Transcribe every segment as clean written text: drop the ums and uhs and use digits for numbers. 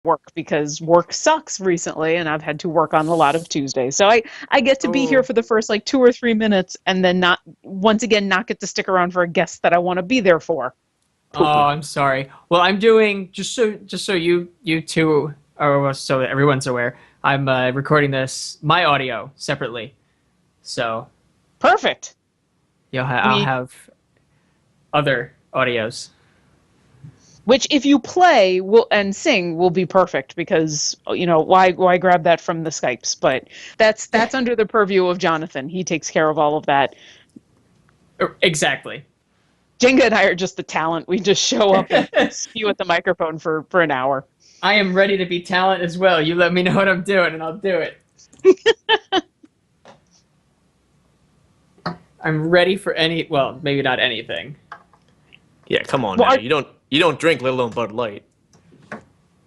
work because work sucks recently, and I've had to work on a lot of Tuesdays. So I get to be here for the first like 2 or 3 minutes, and then not get to stick around for a guest that I want to be there for. Oh, I'm sorry. Well, I'm doing just so you two are so that everyone's aware. I'm recording my audio separately, so Perfect. I'll have other audios. Which, if you play and sing, will be perfect because why grab that from the Skypes? But that's under the purview of Jonathan. He takes care of all of that. Exactly. Jenga and I are just the talent. We just show up and spew at the microphone for an hour. I am ready to be talent as well. You let me know what I'm doing, and I'll do it. I'm ready for well, maybe not anything. Yeah, come on now. You don't drink, let alone Bud Light.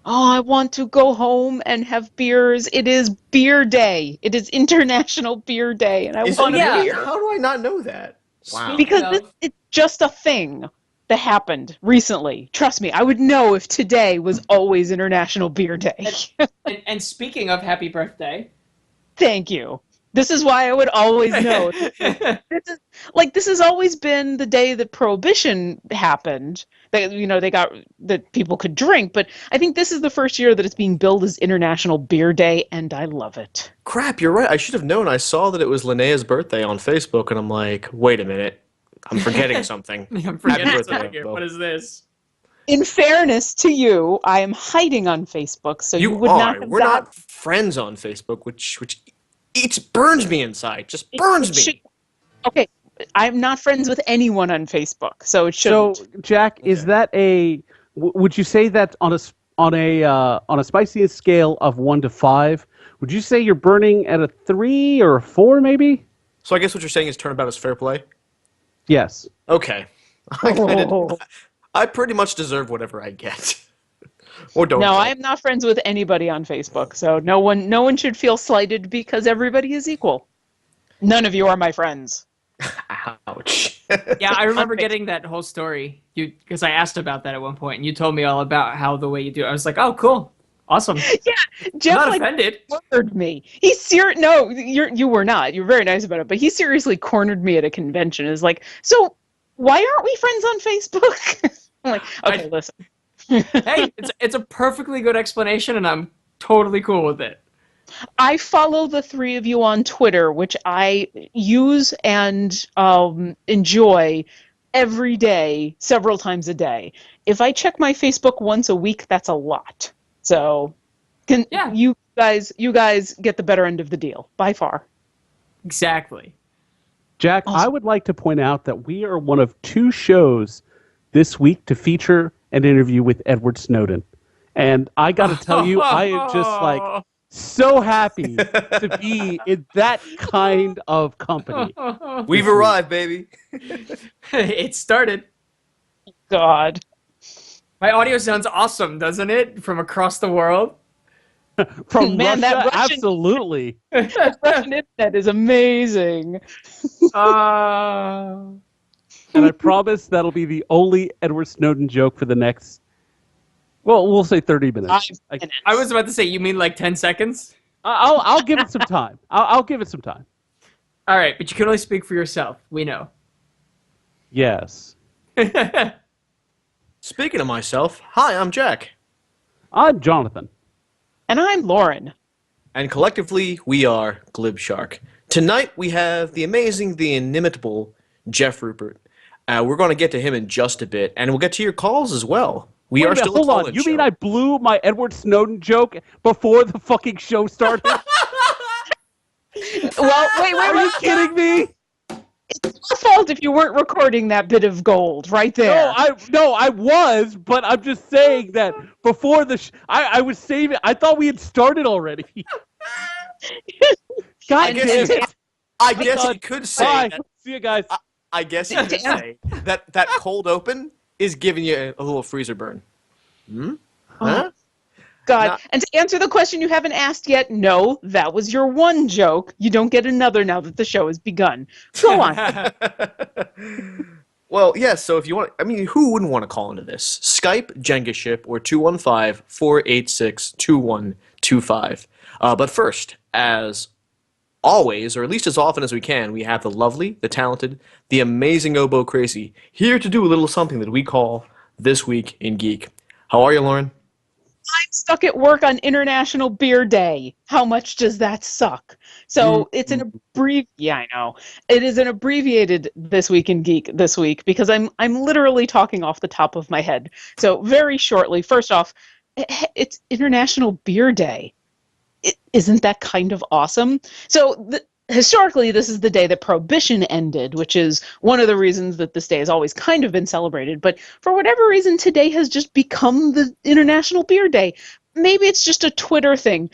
Oh, I want to go home and have beers. It is beer day. It is International Beer Day, and I want a beer. How do I not know that? Wow. Because it's just a thing that happened recently. Trust me, I would know if today was always International Beer Day. and speaking of happy birthday. Thank you. This is why I would always know. This has always been the day that Prohibition happened. That people could drink, but I think this is the first year that it's being billed as International Beer Day, and I love it. Crap, you're right. I should have known. I saw that it was Linnea's birthday on Facebook, and I'm like, wait a minute. I'm forgetting something. I'm forgetting something. What is this? In fairness to you, I am hiding on Facebook, so you would not have We're not friends on Facebook, which burns me inside. Just burns me. Okay, I'm not friends with anyone on Facebook, so it shouldn't. So, Jack, is that would you say that on a spiciness scale of 1 to 5, would you say you're burning at a 3 or a 4, maybe? So I guess what you're saying is turnabout is fair play? Yes. Okay. I pretty much deserve whatever I get. Or don't. No, I am not friends with anybody on Facebook, so no one should feel slighted because everybody is equal. None of you are my friends. Ouch. Yeah, I remember getting that whole story. Because I asked about that at one point, and you told me all about how the way you do it. I was like, oh, cool. Awesome. Yeah, Jeff I'm not offended. Cornered me. No, you were not. You're very nice about it, but he seriously cornered me at a convention. Is like, so why aren't we friends on Facebook? I'm like, okay, listen. Hey, it's a perfectly good explanation, and I'm totally cool with it. I follow the three of you on Twitter, which I use and enjoy every day, several times a day. If I check my Facebook once a week, that's a lot. So, you guys get the better end of the deal by far. Exactly. Jack, awesome. I would like to point out that we are one of 2 shows this week to feature an interview with Edward Snowden. And I got to tell you, I am just so happy to be in that kind of company. We've arrived, baby. It started. God. My audio sounds awesome, doesn't it? From across the world. From Russia, that Russian, absolutely. That Russian internet is amazing. And I promise that'll be the only Edward Snowden joke for the next, well, we'll say 30 minutes. I was about to say, you mean like 10 seconds? I'll give it some time. I'll give it some time. All right, but you can only speak for yourself. We know. Yes. Speaking of myself, hi, I'm Jack. I'm Jonathan. And I'm Lauren. And collectively, we are Glib Shark. Tonight, we have the amazing, the inimitable Jeff Rupert. We're going to get to him in just a bit, and we'll get to your calls as well. We are still a call-in show. You mean I blew my Edward Snowden joke before the fucking show started? Well, wait, are you kidding me? It's your fault if you weren't recording that bit of gold right there. No, I was, but I'm just saying that before I was saving. I thought we had started already. God damn it! I guess you could say. See you guys. I guess you could say that cold open is giving you a little freezer burn. Hmm? Huh? God. And to answer the question you haven't asked yet, no, that was your one joke. You don't get another now that the show has begun. Go on. Well, yeah, so if you want, I mean, who wouldn't want to call into this? Skype, Jenga Ship, or 215-486-2125. But first, as always, or at least as often as we can, we have the lovely, the talented, the amazing Oboe Crazy here to do a little something that we call This Week in Geek. How are you, Lauren? I'm stuck at work on International Beer Day. How much does that suck? So it's an yeah, I know. It is an abbreviated This Week in Geek this week because I'm literally talking off the top of my head. So very shortly, first off, it's International Beer Day. Isn't that kind of awesome? So historically, this is the day that Prohibition ended, which is one of the reasons that this day has always kind of been celebrated. But for whatever reason, today has just become the International Beer Day. Maybe it's just a Twitter thing.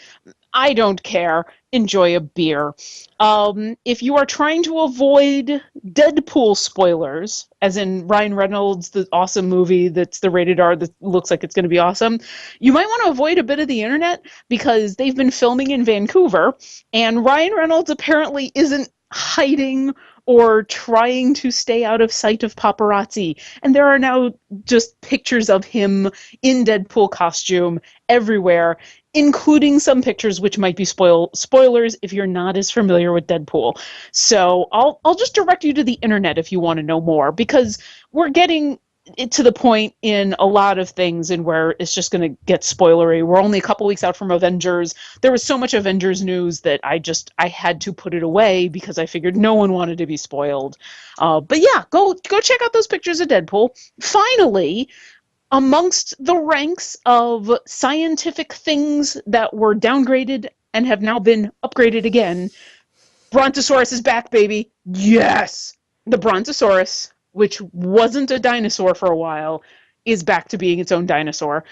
I don't care. Enjoy a beer. If you are trying to avoid Deadpool spoilers, as in Ryan Reynolds, the awesome movie that's the rated R that looks like it's going to be awesome, you might want to avoid a bit of the internet because they've been filming in Vancouver, and Ryan Reynolds apparently isn't hiding or trying to stay out of sight of paparazzi. And there are now just pictures of him in Deadpool costume everywhere, including some pictures which might be spoilers if you're not as familiar with Deadpool. So I'll just direct you to the internet if you want to know more, because we're getting it to the point in a lot of things and where it's just going to get spoilery. We're only a couple weeks out from Avengers. There was so much Avengers news that I had to put it away because I figured no one wanted to be spoiled. But yeah, go check out those pictures of Deadpool. Finally, amongst the ranks of scientific things that were downgraded and have now been upgraded again, Brontosaurus is back, baby. Yes! The Brontosaurus, which wasn't a dinosaur for a while, is back to being its own dinosaur.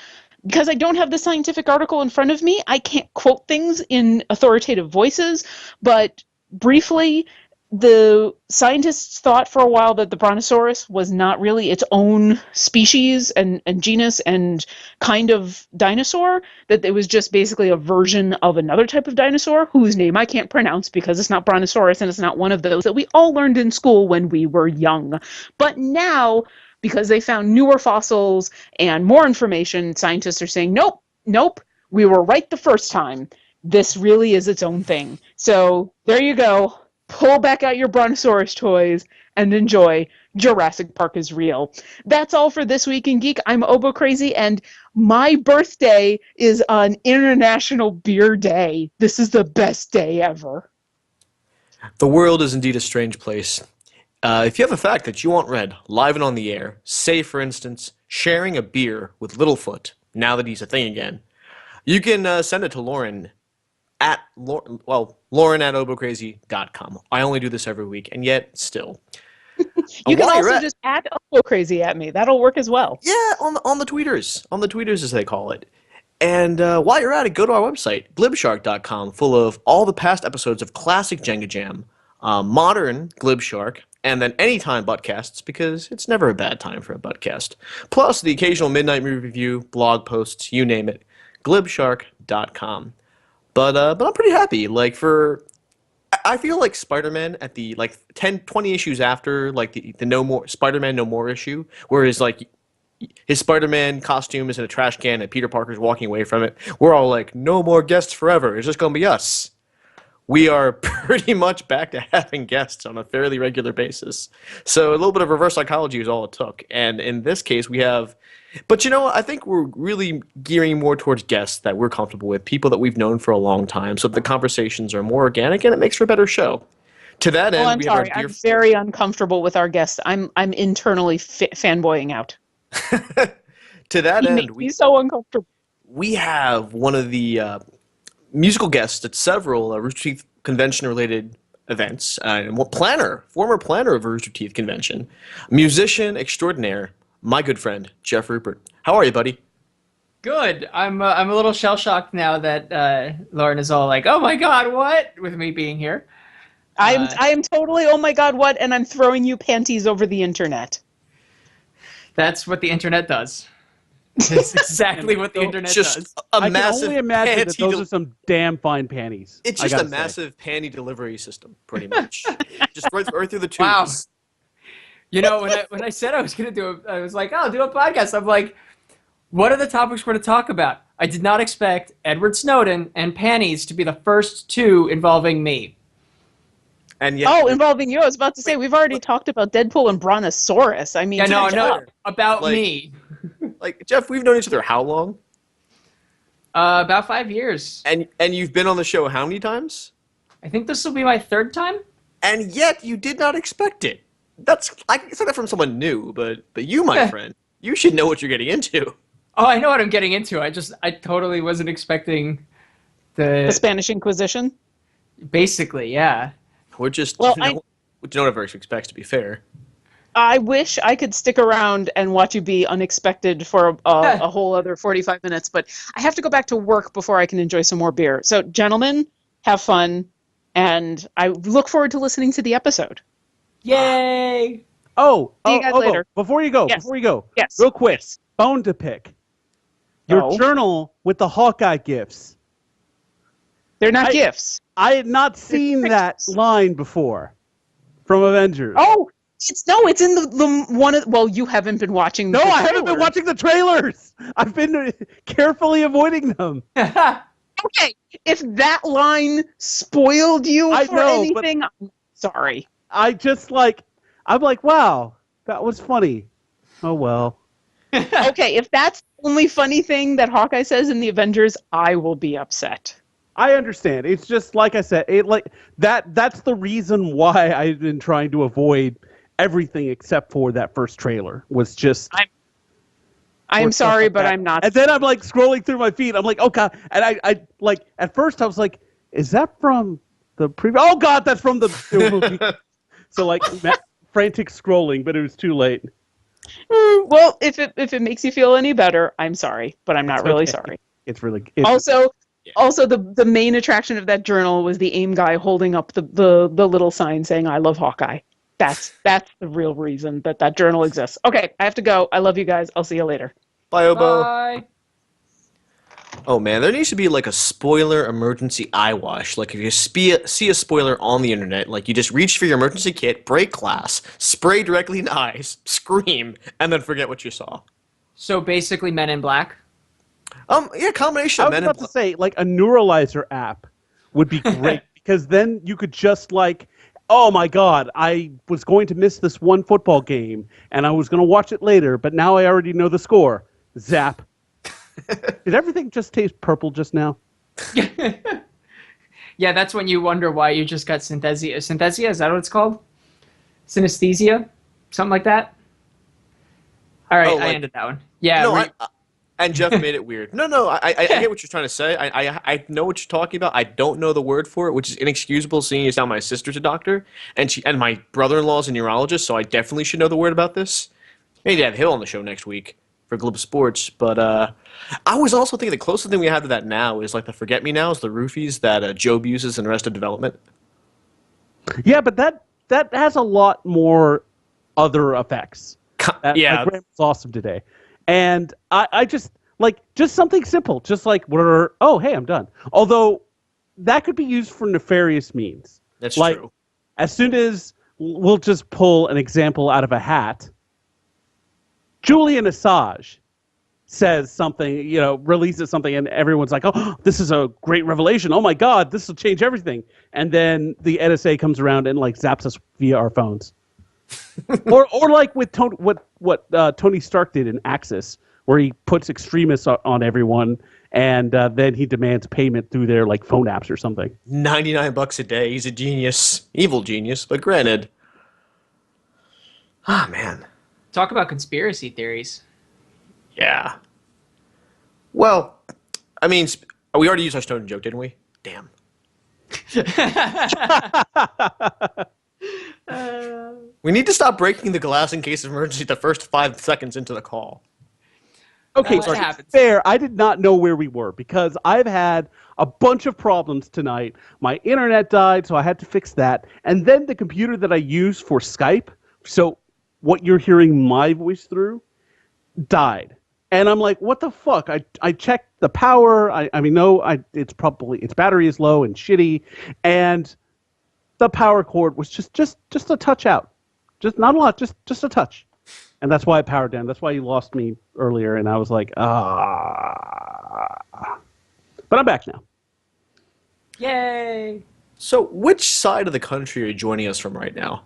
Because I don't have the scientific article in front of me, I can't quote things in authoritative voices, but briefly, the scientists thought for a while that the Brontosaurus was not really its own species and genus and kind of dinosaur, that it was just basically a version of another type of dinosaur whose name I can't pronounce because it's not Brontosaurus and it's not one of those that we all learned in school when we were young. But now, because they found newer fossils and more information, scientists are saying, nope, we were right the first time. This really is its own thing. So there you go. Pull back out your Brontosaurus toys and enjoy Jurassic Park is real. That's all for This Week in Geek. I'm Oboe Crazy, and my birthday is on International Beer Day. This is the best day ever. The world is indeed a strange place. If you have a fact that you want read live and on the air, say, for instance, sharing a beer with Littlefoot, now that he's a thing again, you can send it to Lauren at Lauren@obocrazy.com. I only do this every week, and yet still. You can also just add Oboe Crazy at me. That'll work as well. Yeah, on the tweeters, as they call it. And while you're at it, go to our website, glibshark.com, full of all the past episodes of classic Jenga Jam, modern Glibshark, and then anytime buttcasts, because it's never a bad time for a buttcast. Plus the occasional midnight movie review, blog posts, you name it, glibshark.com. But I'm pretty happy. I feel like Spider-Man at the 10, 20 issues after the No More Spider-Man No More issue, where his Spider-Man costume is in a trash can and Peter Parker's walking away from it. We're all like, no more guests forever. It's just gonna be us. We are pretty much back to having guests on a fairly regular basis. So a little bit of reverse psychology is all it took. And in this case, we have. But I think we're really gearing more towards guests that we're comfortable with, people that we've known for a long time, so that the conversations are more organic and it makes for a better show. To that end, I'm sorry. I'm very uncomfortable with our guests. I'm internally fanboying out. To that end, he's so uncomfortable. We have one of the musical guests at several Rooster Teeth convention-related events, and former planner of Rooster Teeth convention, musician extraordinaire, my good friend, Jeff Rupert. How are you, buddy? Good. I'm a little shell-shocked now that Lauren is all like, oh my god, what? With me being here. I am totally, oh my god, what? And I'm throwing you panties over the internet. That's what the internet does. It's exactly what the internet does. I can only imagine that those are some damn fine panties. It's just a massive panty delivery system, pretty much. Just right through the tubes. Wow. You know, when I said I was gonna do it, I was like, oh, I'll do a podcast. I'm like, what are the topics we're to talk about? I did not expect Edward Snowden and panties to be the first two involving me. And yet, Oh, involving you. I was about to say, we've already talked about Deadpool and Brontosaurus. I mean, Yeah, no, catch up. about Like- me. like Jeff, we've known each other how long? About 5 years. And you've been on the show how many times? I think this will be my third time. And yet you did not expect it. That's I said that from someone new, but you, my friend, you should know what you're getting into. Oh, I know what I'm getting into. I totally wasn't expecting The Spanish Inquisition. Basically, yeah. We're just Well, we don't ever expect to be fair. I wish I could stick around and watch you be unexpected for a whole other 45 minutes, but I have to go back to work before I can enjoy some more beer. So, gentlemen, have fun, and I look forward to listening to the episode. Yay! See you guys later. Before you go, Yes. real quick, bone to pick. Your Oh. journal with the Hawkeye gifts. They're not gifts. I had not seen that pictures. line before from Avengers. Oh, it's in the one of, well, you haven't been watching No, the I haven't been trailer. watching the trailers. I've been carefully avoiding them. Okay, if that line spoiled you I for know, but- anything, I'm sorry. I'm like, wow, that was funny. Oh well. Okay, if that's the only funny thing that Hawkeye says in the Avengers, I will be upset. I understand. It's just like I said, that's the reason why I've been trying to avoid everything except for that first trailer. Was just I'm or stuff sorry, like but that. I'm not. And then I'm like scrolling through my feed. I'm like, oh god. And I like at first I was like, is that from the previous? Oh god, that's from the movie. So like frantic scrolling, but it was too late. Well, if it makes you feel any better, I'm sorry, but I'm not It's really okay. sorry. It's really Also, the main attraction of that journal was the AIM guy holding up the little sign saying "I love Hawkeye." That's the real reason that journal exists. Okay, I have to go. I love you guys. I'll see you later. Bye, Obo. Bye. Oh man, there needs to be like a spoiler emergency eye wash. Like if you see a spoiler on the internet, like you just reach for your emergency kit, break glass, spray directly in the eyes, scream, and then forget what you saw. So basically, Men in Black. Yeah, combination I of was Men about to say, like a neuralizer app would be great because then you could just like, oh my god, I was going to miss this one football game and I was going to watch it later, but now I already know the score. Zap. Did everything just taste purple just now? Yeah, that's when you wonder why you just got synthesia. Synthesia, is that what it's called? Synesthesia? Something like that? All right, Oh, I like- ended that one. Yeah, No, and Jeff made it weird. No, I get what you're trying to say. I know what you're talking about. I don't know the word for it, which is inexcusable seeing as how my sister's a doctor and my brother-in-law's a neurologist, so I definitely should know the word about this. Maybe have Hill on the show next week for Global Sports, but I was also thinking the closest thing we have to that now is like the forget-me-nows, the roofies that Job uses in Arrested Development. Yeah, but that has a lot more other effects. Yeah. My grandma was awesome today. And I just something simple, just like, oh, hey, I'm done. Although that could be used for nefarious means. That's like, true. As soon as we'll just pull an example out of a hat, Julian Assange says something, releases something, and everyone's like, oh, this is a great revelation. Oh my God, this will change everything. And then the NSA comes around and like zaps us via our phones. or like with what Tony Stark did in Axis, where he puts extremists on everyone, and then he demands payment through their like phone apps or something. $99 a day. He's a genius, evil genius, but granted. Ah, man. talk about conspiracy theories. Yeah. Well, I mean, we already used our Snowden joke, didn't we? Damn. We need to stop breaking the glass in case of emergency the first 5 seconds into the call. Okay, What so happens? fair. I did not know where we were because I've had a bunch of problems tonight. My internet died, so I had to fix that. And then the computer that I use for Skype, so what you're hearing my voice through, died. And I'm like, what the fuck? I checked the power. Its battery is low and shitty, and the power cord was just a touch out. Just not a lot, just a touch. And that's why I powered down. That's why you lost me earlier, and I was like, ah. But I'm back now. Yay! So, which side of the country are you joining us from right now?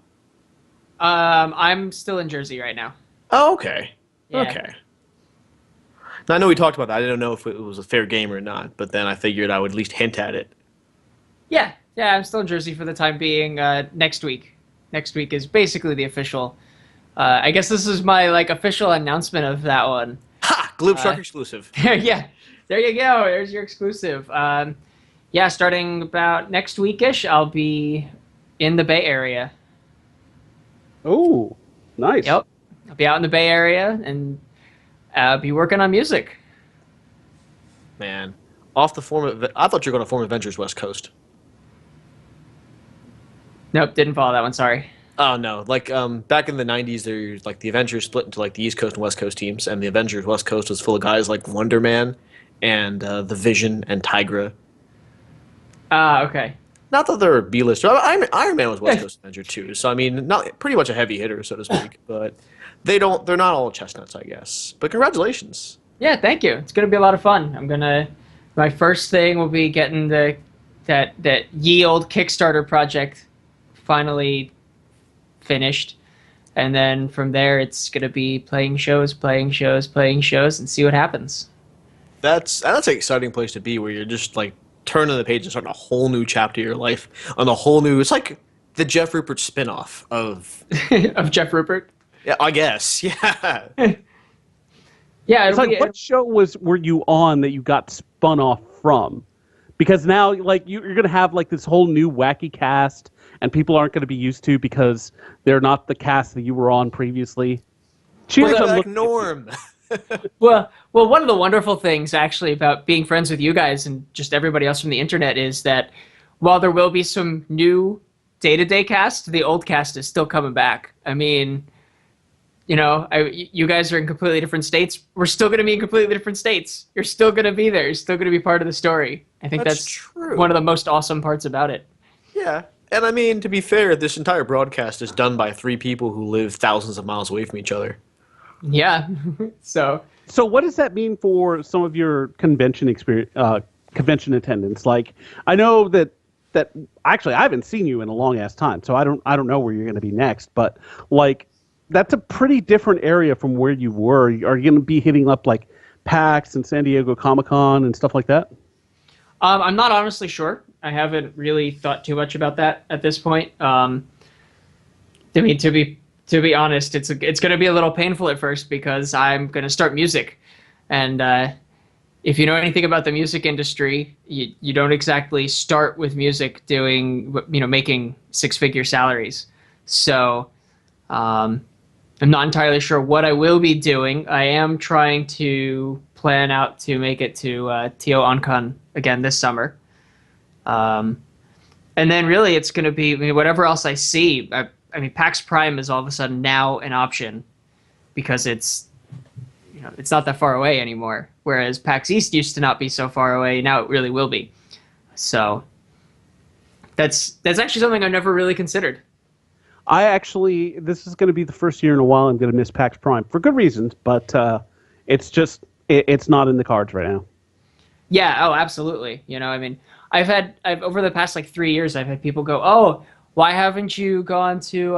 I'm still in Jersey right now. Oh, okay. Yeah. Okay. Now, I know we talked about that. I didn't know if it was a fair game or not, but then I figured I would at least hint at it. Yeah, I'm still in Jersey for the time being. Next week is basically the official. I guess this is my official announcement of that one. Ha! Glib Shark exclusive. Yeah, there you go. There's your exclusive. Yeah, starting about next weekish, I'll be in the Bay Area. Oh, nice. Yep, I'll be out in the Bay Area and be working on music. Man, off the form of I thought you were going to form Avengers West Coast. Nope, didn't follow that one. Sorry. Oh no! Back in the '90s, the Avengers split into the East Coast and West Coast teams, and the Avengers West Coast was full of guys like Wonder Man and the Vision and Tigra. Ah, okay. Not that they're B-lister. Iron Man was West Coast Avenger too, so I mean, not pretty much a heavy hitter, so to speak. But they're not all chestnuts, I guess. But congratulations. Yeah, thank you. It's gonna be a lot of fun. My first thing will be getting that ye old Kickstarter project finally finished, and then from there it's gonna be playing shows, and see what happens. That's an exciting place to be, where you're just turning the page and starting a whole new chapter of your life on a whole new. It's like the Jeff Rupert spinoff of Of Jeff Rupert. Yeah, I guess. Yeah. Yeah, It's what show were you on that you got spun off from? Because now you're gonna have this whole new wacky cast, and people aren't gonna be used to because they're not the cast that you were on previously. Cheers, We're back, Norm. Well, one of the wonderful things actually about being friends with you guys and just everybody else from the internet is that while there will be some new day-to-day cast, the old cast is still coming back. I mean, you guys are in completely different states. We're still going to be in completely different states. You're still going to be there. You're still going to be part of the story. I think that's true. One of the most awesome parts about it. Yeah. And I mean, to be fair, this entire broadcast is done by 3 people who live thousands of miles away from each other. Yeah. So what does that mean for some of your convention experience, convention attendance? I know that actually I haven't seen you in a long ass time, so I don't know where you're going to be next, but that's a pretty different area from where you were. Are you going to be hitting up PAX and San Diego Comic-Con and stuff like that? I'm not honestly sure. I haven't really thought too much about that at this point. I mean, to be honest, it's going to be a little painful at first because I'm going to start music, and if you know anything about the music industry, you don't exactly start with music doing making 6-figure salaries. So I'm not entirely sure what I will be doing. I am trying to plan out to make it to TO OnCon again this summer. And then really it's going to be whatever else I see. I mean, PAX Prime is all of a sudden now an option because it's not that far away anymore. Whereas PAX East used to not be so far away. Now it really will be. So that's actually something I've never really considered. This is going to be the first year in a while I'm going to miss PAX Prime for good reasons, but it's not in the cards right now. Yeah. Oh, absolutely. I mean, I've over the past 3 years, I've had people go, "Oh, why haven't you gone to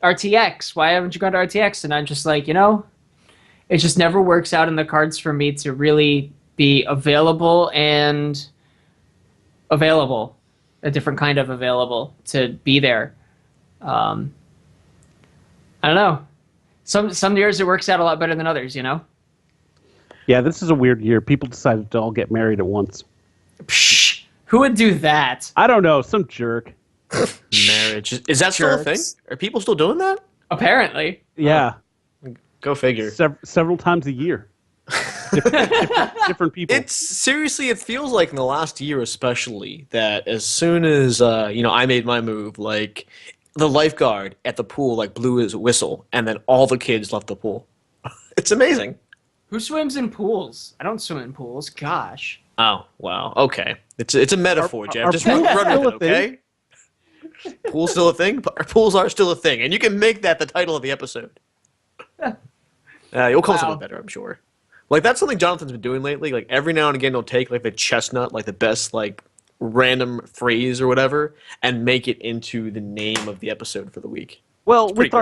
RTX? Why haven't you gone to RTX?" And I'm just like, it just never works out in the cards for me to really be available, a different kind of available to be there. I don't know. Some years it works out a lot better than others, Yeah, this is a weird year. People decided to all get married at once. Psh, who would do that? I don't know, some jerk. Marriage. Is that still a thing? Are people still doing that? Apparently. Yeah. Go figure. Several times a year. Different people. It feels like in the last year especially that as soon as I made my move, the lifeguard at the pool blew his whistle and then all the kids left the pool. It's amazing. Who swims in pools? I don't swim in pools. Gosh. Oh, wow. Okay. It's a metaphor, Jeff. Just run with it, okay? Pool's still a thing. Pools are still a thing, and you can make that the title of the episode. You'll come up with something better, I'm sure. Like that's something Jonathan's been doing lately. Like every now and again, he'll take like the chestnut, like the best like random phrase or whatever, and make it into the name of the episode for the week. Well, with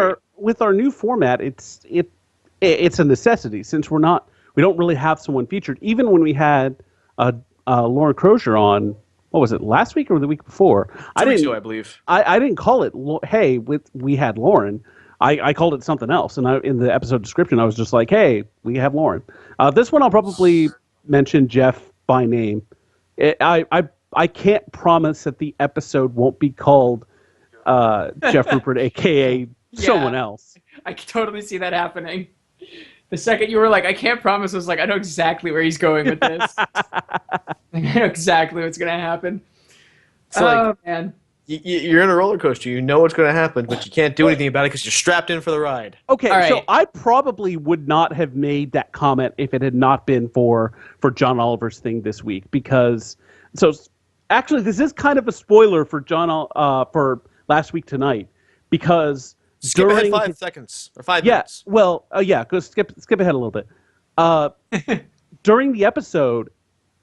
our new format, it's a necessity since we don't really have someone featured. Even when we had Lauren Crozier on, what was it, last week or the week before? 2 weeks ago, I believe. I didn't call it. Hey, we had Lauren. I called it something else, and in the episode description, I was just like, "Hey, we have Lauren." This one, I'll probably mention Jeff by name. I can't promise that the episode won't be called Jeff Rupert, aka someone else. I can totally see that happening. The second you were like, I can't promise, I was like, I know exactly where he's going with this. I know exactly what's going to happen. So man. You're in a roller coaster. You know what's going to happen, but you can't do anything about it because you're strapped in for the ride. Okay, right. So I probably would not have made that comment if it had not been for John Oliver's thing this week. Because, so actually, this is kind of a spoiler for for Last Week Tonight. Because skip ahead 5 seconds or 5 minutes. Well, go skip ahead a little bit. During the episode,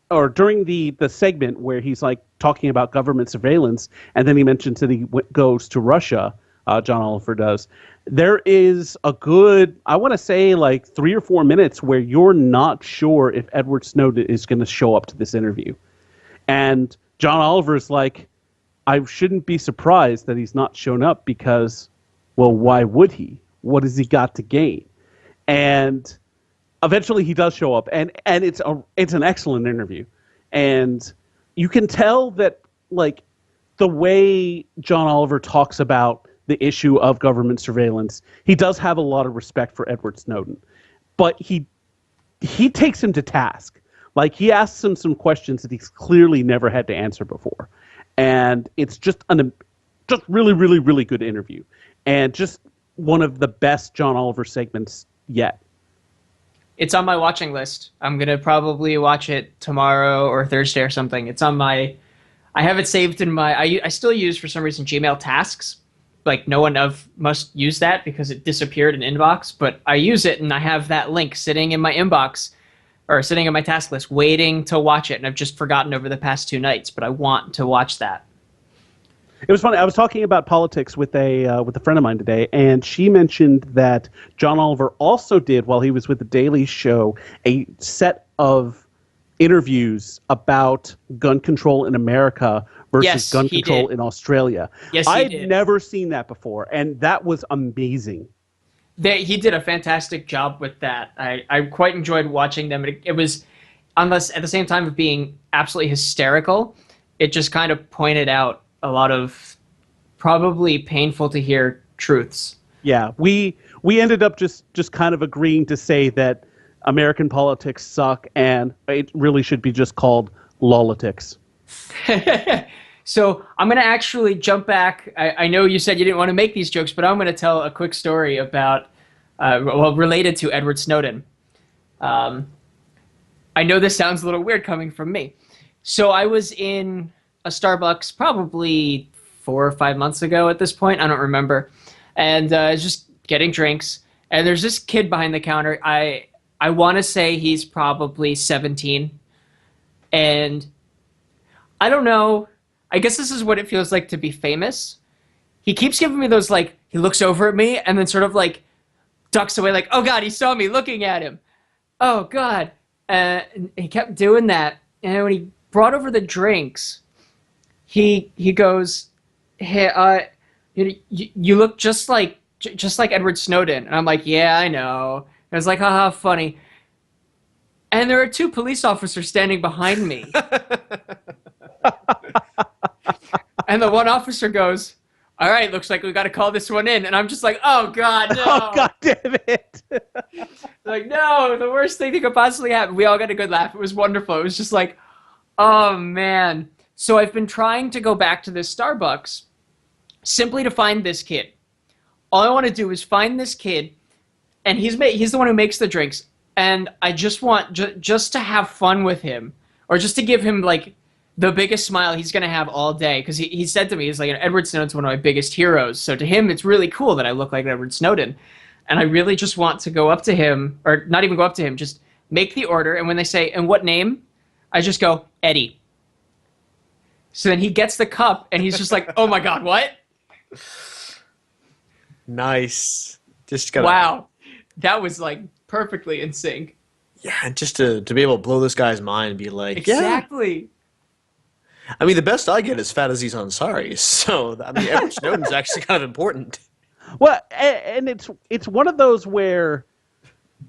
or during the segment where he's like talking about government surveillance, and then he mentions that he goes to Russia, John Oliver does, there is a good, I want to say like 3 or 4 minutes where you're not sure if Edward Snowden is going to show up to this interview. And John Oliver's like, I shouldn't be surprised that he's not shown up because, well, why would he? What has he got to gain? And eventually he does show up, and it's an excellent interview. And you can tell that, like, the way John Oliver talks about the issue of government surveillance, he does have a lot of respect for Edward Snowden. But he takes him to task. Like, he asks him some questions that he's clearly never had to answer before. And it's just really, really, really good interview. And just one of the best John Oliver segments yet. It's on my watching list. I'm going to probably watch it tomorrow or Thursday or something. It's on my... I have it saved in my... I still use, for some reason, Gmail tasks. Like, no one must use that because it disappeared in inbox. But I use it, and I have that link sitting in my inbox, or sitting in my task list, waiting to watch it. And I've just forgotten over the past 2 nights, but I want to watch that. It was funny. I was talking about politics with a friend of mine today, and she mentioned that John Oliver also did, while he was with The Daily Show, a set of interviews about gun control in America versus gun control in Australia. Yes, I had never seen that before, and that was amazing. He did a fantastic job with that. I quite enjoyed watching them. It was, unless at the same time of being absolutely hysterical, it just kind of pointed out a lot of probably painful to hear truths. Yeah, we ended up just kind of agreeing to say that American politics suck, and it really should be just called lolitics. So I'm going to actually jump back. I know you said you didn't want to make these jokes, but I'm going to tell a quick story about, related to Edward Snowden. I know this sounds a little weird coming from me. So I was in a Starbucks probably 4 or 5 months ago at this point. I don't remember. And just getting drinks. And there's this kid behind the counter. I want to say he's probably 17. And I don't know. I guess this is what it feels like to be famous. He keeps giving me those, like, he looks over at me and then sort of, like, ducks away like, oh, God, he saw me looking at him. Oh, God. And he kept doing that. And when he brought over the drinks, he goes, hey, you look just like Edward Snowden. And I'm like, yeah, I know. And I was like, haha, funny. And there are 2 police officers standing behind me. And the one officer goes, all right, looks like we got to call this one in. And I'm just like, oh, God, no. Oh, God damn it. Like, no, the worst thing that could possibly happen. We all got a good laugh. It was wonderful. It was just like, oh, man. So I've been trying to go back to this Starbucks simply to find this kid. All I want to do is find this kid, and he's the one who makes the drinks. And I just want just to have fun with him, or just to give him, like, the biggest smile he's going to have all day, because he said to me, he's like, Edward Snowden's one of my biggest heroes. So to him, it's really cool that I look like Edward Snowden. And I really just want to go up to him, or not even go up to him, just make the order. And when they say, and what name? I just go, Eddie. So then he gets the cup, and he's just like, oh my God, what? Nice. Just gotta, Wow. That was like perfectly in sync. Yeah, and just to be able to blow this guy's mind and be like, Exactly. yeah. I mean, the best I get is Fat Aziz Ansari. So, I mean, Edward Snowden's actually kind of important. Well, and it's one of those where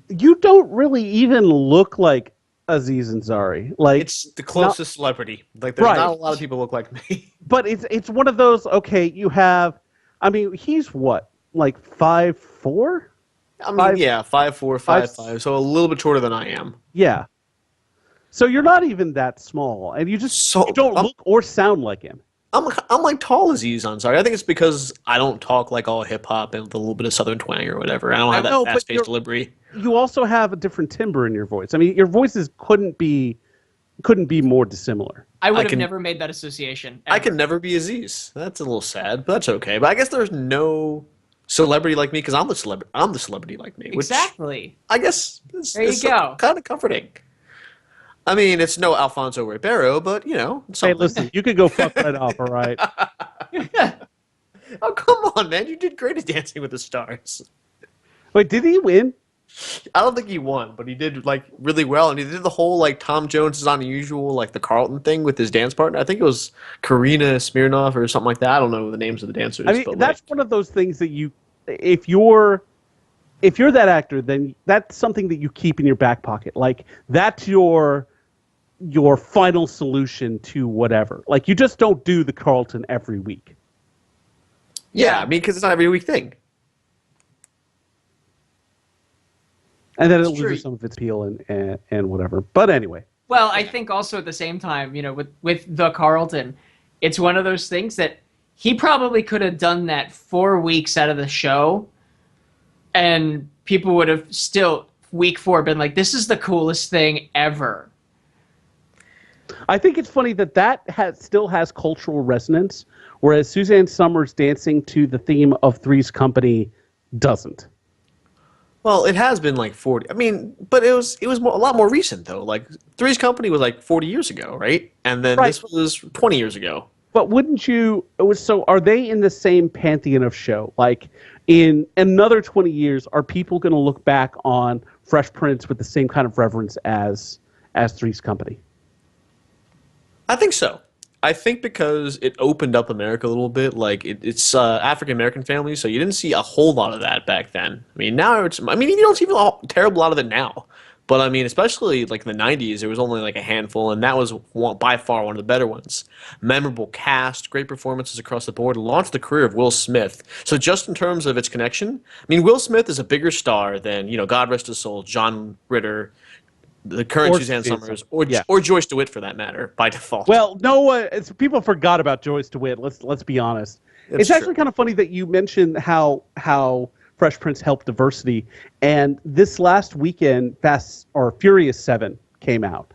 you don't really even look like Aziz Ansari. Like, it's the closest celebrity. Like, there's not a lot of people look like me. But it's one of those. Okay, you have. I mean, he's what, like 5'4"? I mean, yeah, 5'4", 5'5", so a little bit shorter than I am. Yeah. So you're not even that small, and you don't look or sound like him. I'm like tall as Aziz Ansari. I think it's because I don't talk like all hip hop and with a little bit of Southern twang or whatever. I don't have that fast paced delivery. You also have a different timbre in your voice. I mean, your voices couldn't be more dissimilar. I would have never made that association. Ever. I can never be Aziz. That's a little sad, but that's okay. But I guess there's no celebrity like me because I'm the celebrity like me. Exactly. Which I guess there you go. Kind of comforting. I mean, it's no Alfonso Ribeiro, but you know. Hey, listen, you could go fuck right off, all right? Oh, come on, man! You did great at Dancing with the Stars. Wait, did he win? I don't think he won, but he did like really well, and he did the whole like Tom Jones is unusual, like the Carlton thing with his dance partner. I think it was Karina Smirnoff or something like that. I don't know the names of the dancers. I mean, but that's one of those things that if you're that actor, then that's something that you keep in your back pocket. Like that's your final solution to whatever. Like you just don't do the Carlton every week. Yeah, I mean, because it's not every week thing. And then it loses some of its appeal and whatever. But anyway. Well, I think also at the same time, you know, with the Carlton, it's one of those things that he probably could have done that 4 weeks out of the show, and people would have still, week 4, been like, this is the coolest thing ever. I think it's funny that still has cultural resonance, whereas Suzanne Summers dancing to the theme of Three's Company doesn't. Well, it has been like 40. I mean, but it was a lot more recent though. Like Three's Company was like 40 years ago, right? And then this was 20 years ago. But wouldn't you? So are they in the same pantheon of show? Like in another 20 years, are people going to look back on Fresh Prince with the same kind of reverence as Three's Company? I think so. I think because it opened up America a little bit, like it's African American families, so you didn't see a whole lot of that back then. I mean, now you don't see a terrible lot of it now, but I mean, especially like in the '90s, there was only like a handful, and that was by far one of the better ones. Memorable cast, great performances across the board, launched the career of Will Smith. So just in terms of its connection, I mean, Will Smith is a bigger star than God rest his soul, John Ritter, the current Suzanne Summers, or Joyce DeWitt for that matter, by default. Well, no, people forgot about Joyce DeWitt. Let's be honest. It's actually kind of funny that you mentioned how Fresh Prince helped diversity. And this last weekend, Furious 7 came out,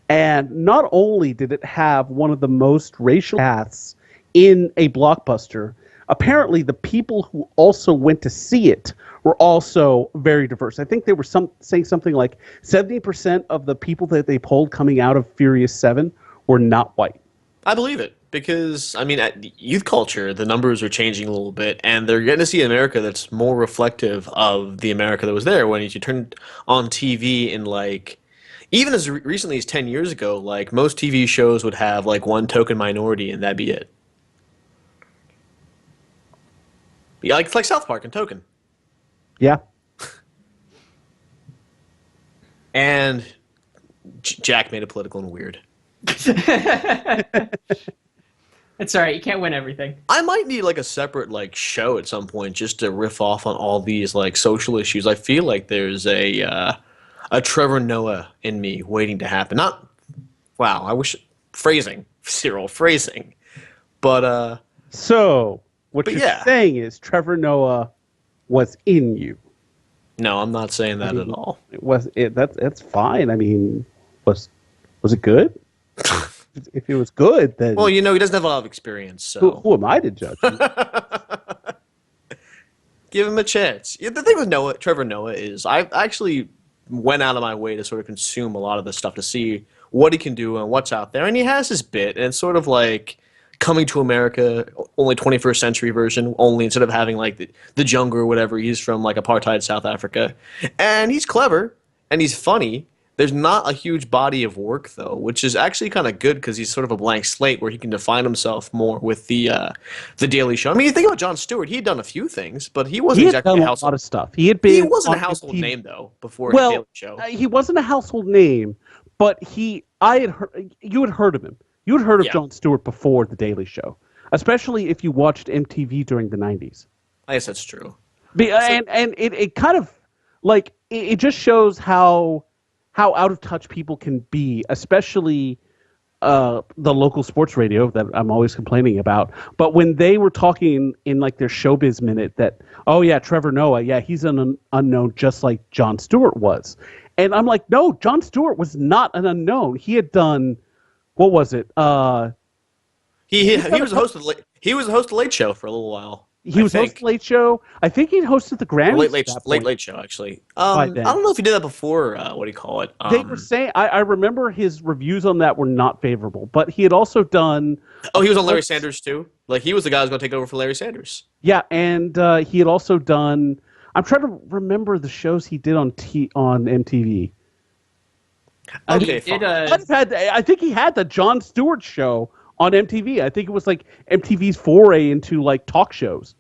and not only did it have one of the most racial casts in a blockbuster, apparently the people who also went to see it were also very diverse. I think they were saying something like 70% of the people that they polled coming out of Furious 7 were not white. I believe it because, I mean, at youth culture, the numbers are changing a little bit, and they're getting to see an America that's more reflective of the America that was there. When you turned on TV in, like, even as recently as 10 years ago, like, most TV shows would have, like, one token minority, and that'd be it. Yeah, like South Park and Token. Yeah. And Jack made it political and weird. It's all right. You can't win everything. I might need like a separate like show at some point just to riff off on all these like social issues. I feel like there's a Trevor Noah in me waiting to happen. Not wow. I wish Cyril phrasing, but So what you're saying is Trevor Noah was in you. No, I'm not saying that at all. That's fine. I mean, was it good? if it was good, then Well, he doesn't have a lot of experience, so who am I to judge? give him a chance. Yeah, the thing with Trevor Noah is I actually went out of my way to sort of consume a lot of this stuff to see what he can do and what's out there. And he has his bit, and it's sort of like Coming to America, only 21st century version, only instead of having like the jungle or whatever. He's from like apartheid South Africa, and he's clever and he's funny. There's not a huge body of work though, which is actually kind of good because he's sort of a blank slate where he can define himself more with the Daily Show. I mean, you think about Jon Stewart; he had done a few things, but he wasn't He had exactly done a a household. lot of stuff. He had been. He wasn't a on household MTV. name though before Well, the Daily Show. he wasn't a household name, but I had heard, you had heard of him. You had heard of Yeah. Jon Stewart before the Daily Show, especially if you watched MTV during the '90s. I guess that's true. And it kind of like it just shows how out of touch people can be, especially the local sports radio that I'm always complaining about. But when they were talking in like their showbiz minute that, oh yeah, Trevor Noah, yeah, he's an unknown just like Jon Stewart was. And I'm like, no, Jon Stewart was not an unknown. He had done, what was it? He was the host of the Late Show for a little while. He was hosting the Late Show. I think he hosted the Grammys. Late Show, actually. By I then. don't know if he did that before. What do you call it? They were saying, I remember his reviews on that were not favorable, but he had also done. Oh, he was on Larry Sanders too. Like he was the guy who was going to take over for Larry Sanders. Yeah, and he had also done. I'm trying to remember the shows he did on MTV. Okay, fine. I think he had the Jon Stewart show on MTV. I think it was like MTV's foray into like talk shows.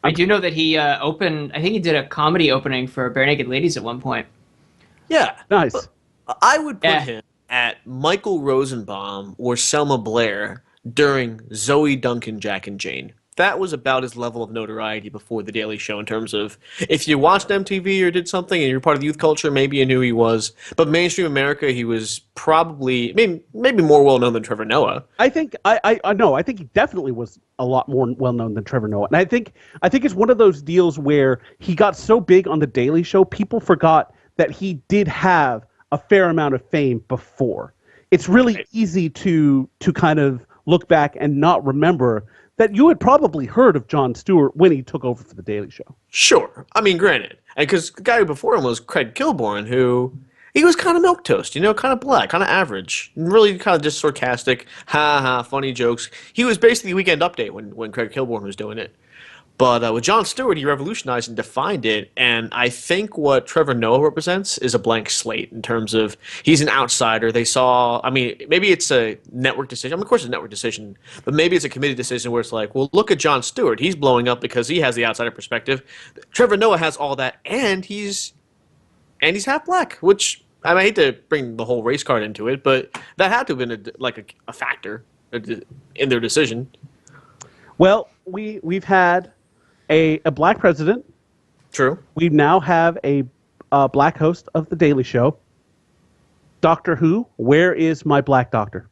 I do know that he opened. I think he did a comedy opening for Bare Naked Ladies at one point. Yeah, Nice. I would put him at Michael Rosenbaum or Selma Blair during Zoe Duncan, Jack and Jane. That was about his level of notoriety before The Daily Show in terms of if you watched MTV or did something and you're part of the youth culture, maybe you knew he was. But mainstream America, he was probably maybe more well known than Trevor Noah. I think I know. I think he definitely was a lot more well known than Trevor Noah, and I think it's one of those deals where he got so big on The Daily Show, people forgot that he did have a fair amount of fame before. It's really easy to kind of look back and not remember that you had probably heard of Jon Stewart when he took over for The Daily Show. Sure. I mean, granted. And because the guy before him was Craig Kilborn, who he was kind of milquetoast, kind of black, kind of average, really kind of just sarcastic, funny jokes. He was basically Weekend Update when Craig Kilborn was doing it. But with Jon Stewart, he revolutionized and defined it, and I think what Trevor Noah represents is a blank slate in terms of he's an outsider. They saw, I mean, maybe it's a network decision. I mean, of course it's a network decision, but maybe it's a committee decision where it's like, well, look at Jon Stewart. He's blowing up because he has the outsider perspective. Trevor Noah has all that, and he's half black, which I hate to bring the whole race card into it, but that had to have been a factor in their decision. Well, we've had a black president. True. We now have a black host of The Daily Show. Doctor Who, where is my black doctor?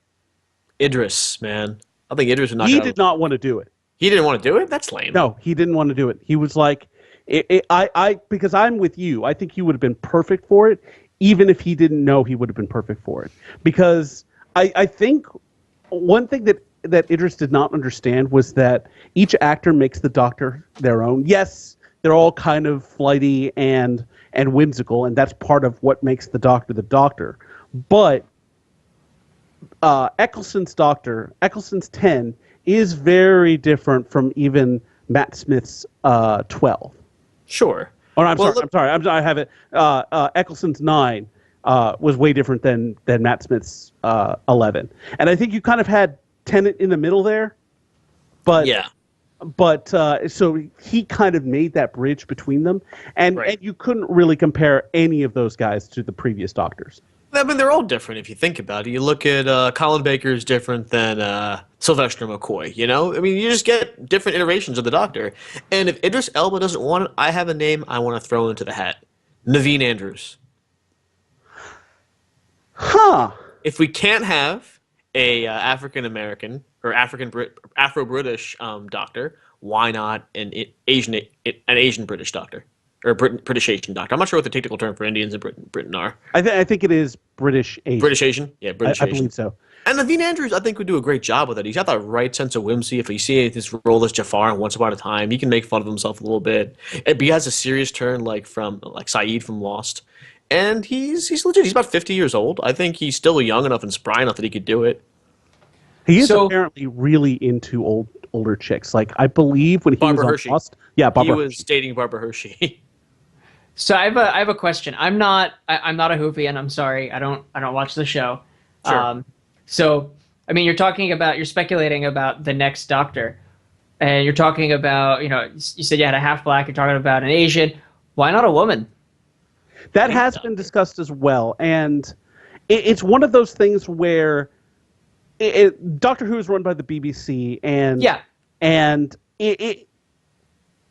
Idris, man. I think Idris would not. He did not want to do it. He didn't want to do it? That's lame. No, he didn't want to do it. He was like, because I'm with you. I think he would have been perfect for it, even if he didn't know he would have been perfect for it. Because I think one thing that Idris did not understand was that each actor makes the Doctor their own. Yes, they're all kind of flighty and whimsical, and that's part of what makes the Doctor the Doctor. But Eccleston's Doctor, Eccleston's 10, is very different from even Matt Smith's 12. Sure. Oh, I'm sorry. I have it. Eccleston's 9 was way different than Matt Smith's 11, and I think you kind of had Tennant in the middle there, but yeah. But so he kind of made that bridge between them, and you couldn't really compare any of those guys to the previous Doctors. I mean, they're all different if you think about it. You look at Colin Baker is different than Sylvester McCoy. I mean, you just get different iterations of the Doctor. And if Idris Elba doesn't want it, I have a name I want to throw into the hat: Naveen Andrews. Huh. If we can't have a African American or Afro British doctor, why not an Asian British doctor? or British Asian doctor. I'm not sure what the technical term for Indians in Britain are. I think it is British Asian. British Asian? Yeah, British I Asian. believe so. And Naveen Andrews, I think, would do a great job with it. He's got that right sense of whimsy. If you see this role as Jafar in Once Upon a Time, he can make fun of himself a little bit. But he has a serious turn, like Saeed from Lost. And he's legit. He's about 50 years old. I think he's still young enough and spry enough that he could do it. He is apparently really into older chicks. Like, I believe when he Barbara was Hershey. on Lost. Yeah, Barbara He was dating Barbara Hershey. So I have a question. I'm not a Whovian. I'm sorry. I don't watch the show. Sure. So I mean, you're speculating about the next Doctor, and you're talking about, you said you had a half black. You're talking about an Asian. Why not a woman? That has been discussed as well, and it's one of those things where Doctor Who is run by the BBC, and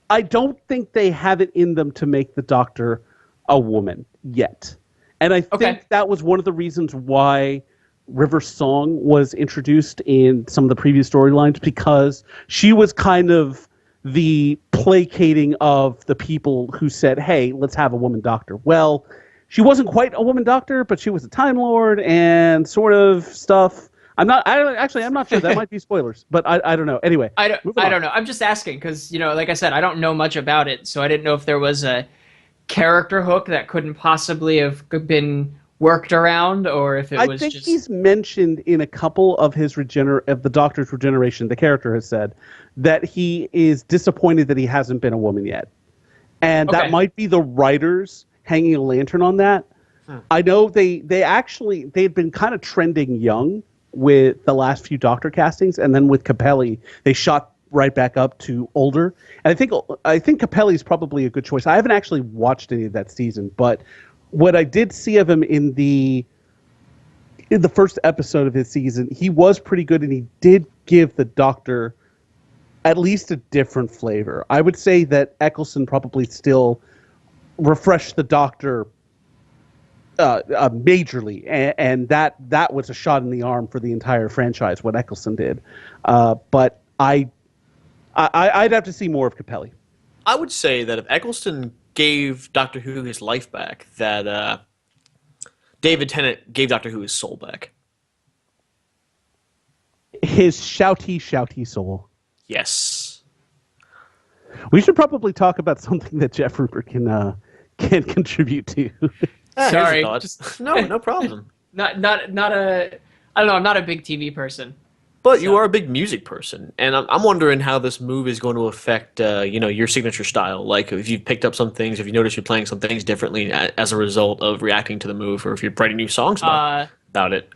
I don't think they have it in them to make the Doctor a woman yet. And I think that was one of the reasons why River Song was introduced in some of the previous storylines, because she was kind of the placating of the people who said, hey, let's have a woman doctor. Well, she wasn't quite a woman doctor, but she was a Time Lord and sort of stuff. I'm not sure. That might be spoilers, but I don't know. Anyway, I don't know. I'm just asking because, like I said, I don't know much about it, so I didn't know if there was a character hook that couldn't possibly have been worked around, or if it was just... I think he's mentioned in a couple of his of the Doctor's regeneration, the character has said that he is disappointed that he hasn't been a woman yet. And that might be the writers hanging a lantern on that. I know they'd been kind of trending young with the last few Doctor castings, and then with Capelli, they shot right back up to older. And I think Capelli's probably a good choice. I haven't actually watched any of that season, but what I did see of him in the first episode of his season, he was pretty good, and he did give the Doctor at least a different flavor. I would say that Eccleston probably still refreshed the Doctor majorly, and that was a shot in the arm for the entire franchise, what Eccleston did. But I'd have to see more of Capelli. I would say that if Eccleston gave Doctor Who his life back, that David Tennant gave Doctor Who his soul back. His shouty soul. Yes. We should probably talk about something that Jeff Rupert can contribute to. Sorry, no problem. I don't know. I'm not a big TV person. But you are a big music person, and I'm wondering how this move is going to affect, your signature style. Like, if you've picked up some things, if you notice you're playing some things differently as a result of reacting to the move, or if you're writing new songs about it.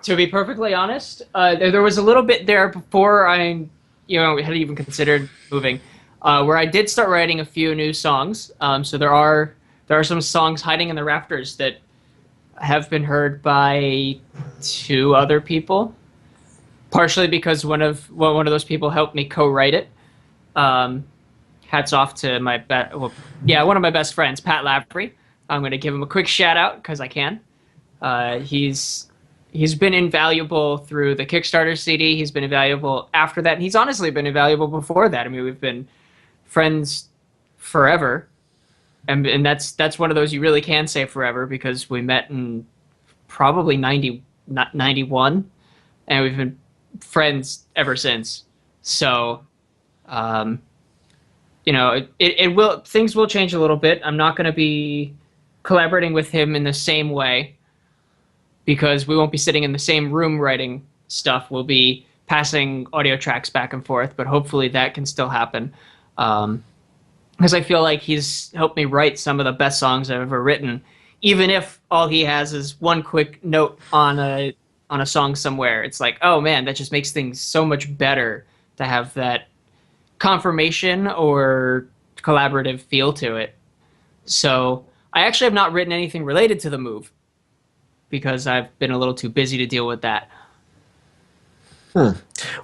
To be perfectly honest, there was a little bit there before I, had even considered moving, where I did start writing a few new songs. So there are some songs hiding in the rafters that have been heard by 2 other people. Partially because one of those people helped me co-write it. Hats off to one of my best friends, Pat Lavery. I'm going to give him a quick shout out because I can. He's been invaluable through the Kickstarter CD. He's been invaluable after that, and he's honestly been invaluable before that. I mean, we've been friends forever, and that's one of those you really can say forever, because we met in probably 91, and we've been friends ever since. So things will change a little bit. I'm not going to be collaborating with him in the same way, because we won't be sitting in the same room writing stuff. We'll be passing audio tracks back and forth, but hopefully that can still happen, because I feel like he's helped me write some of the best songs I've ever written, even if all he has is one quick note on a song somewhere. It's like, oh man, that just makes things so much better to have that confirmation or collaborative feel to it. So I actually have not written anything related to the move, because I've been a little too busy to deal with that. Well,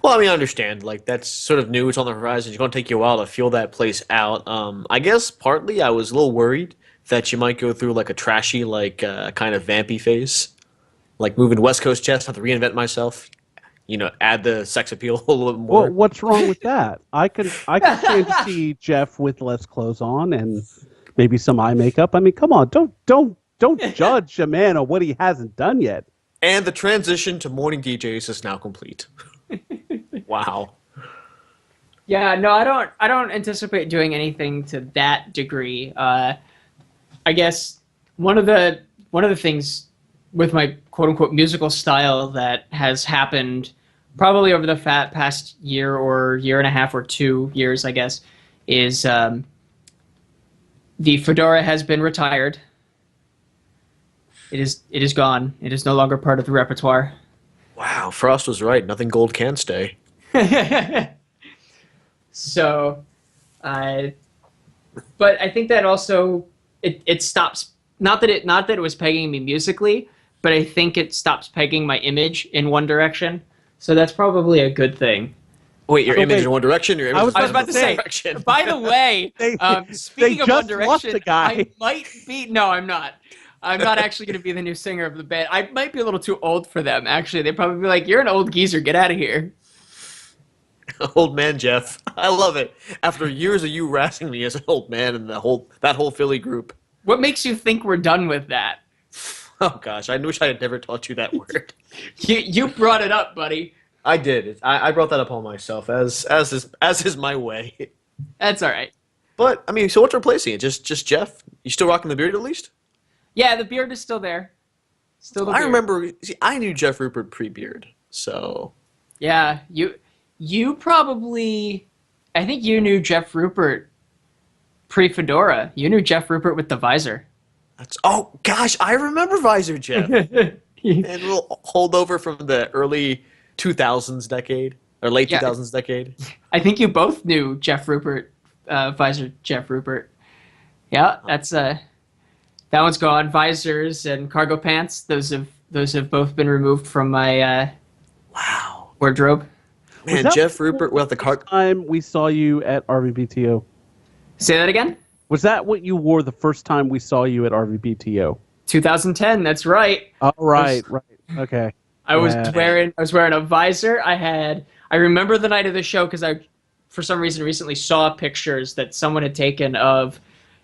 I mean, I understand. Like, that's sort of new. It's on the horizon. It's going to take you a while to feel that place out. I guess partly I was a little worried that you might go through like a trashy, kind of vampy phase. Like moving West Coast chest, have to reinvent myself. Add the sex appeal a little bit more. Well, what's wrong with that? I can stand to see Jeff with less clothes on and maybe some eye makeup. I mean, come on, don't judge a man on what he hasn't done yet. And the transition to morning DJs is now complete. Wow. Yeah, no, I don't anticipate doing anything to that degree. I guess one of the things with my quote unquote musical style that has happened probably over the past year or year and a half or 2 years, I guess, is the fedora has been retired. It is gone. It is no longer part of the repertoire. Wow, Frost was right. Nothing gold can stay. So, but I think that also it stops. Not that it was pegging me musically, but I think it stops pegging my image in one direction. So that's probably a good thing. Wait, your image in one direction? Your image I was is about to say, direction. by the way, speaking of One just lost Direction, the guy. I might be. No, I'm not. I'm not actually going to be the new singer of the band. I might be a little too old for them. Actually, they'd probably be like, "You're an old geezer. Get out of here." Old man Jeff. I love it. After years of you razzing me as an old man and that whole Philly group. What makes you think we're done with that? Oh gosh, I wish I had never taught you that word. You brought it up, buddy. I did. I brought that upon myself as is my way. That's all right. But I mean, so what's replacing it? Just Jeff? You still rocking the beard at least? Yeah, the beard is still there. Still the I beard. remember. See, I knew Jeff Rupert pre-beard, so Yeah, you probably. I think you knew Jeff Rupert pre-fedora. You knew Jeff Rupert with the visor. that's. Oh gosh, I remember Visor Jeff. And we'll hold over from the early 2000s decade or late Yeah. 2000s decade. I think you both knew Jeff Rupert, visor Jeff Rupert. Yeah, that's that one's gone. Visors and cargo pants. Those have both been removed from my Wow, wardrobe. man, that Jeff Rupert without the car. Time we saw you at RVBTO. Say that again. Was that what you wore the first time we saw you at RVBTO? 2010. That's right. Oh, right. Okay. I was Yeah. wearing a visor. I remember the night of the show because I, for some reason, recently saw pictures that someone had taken of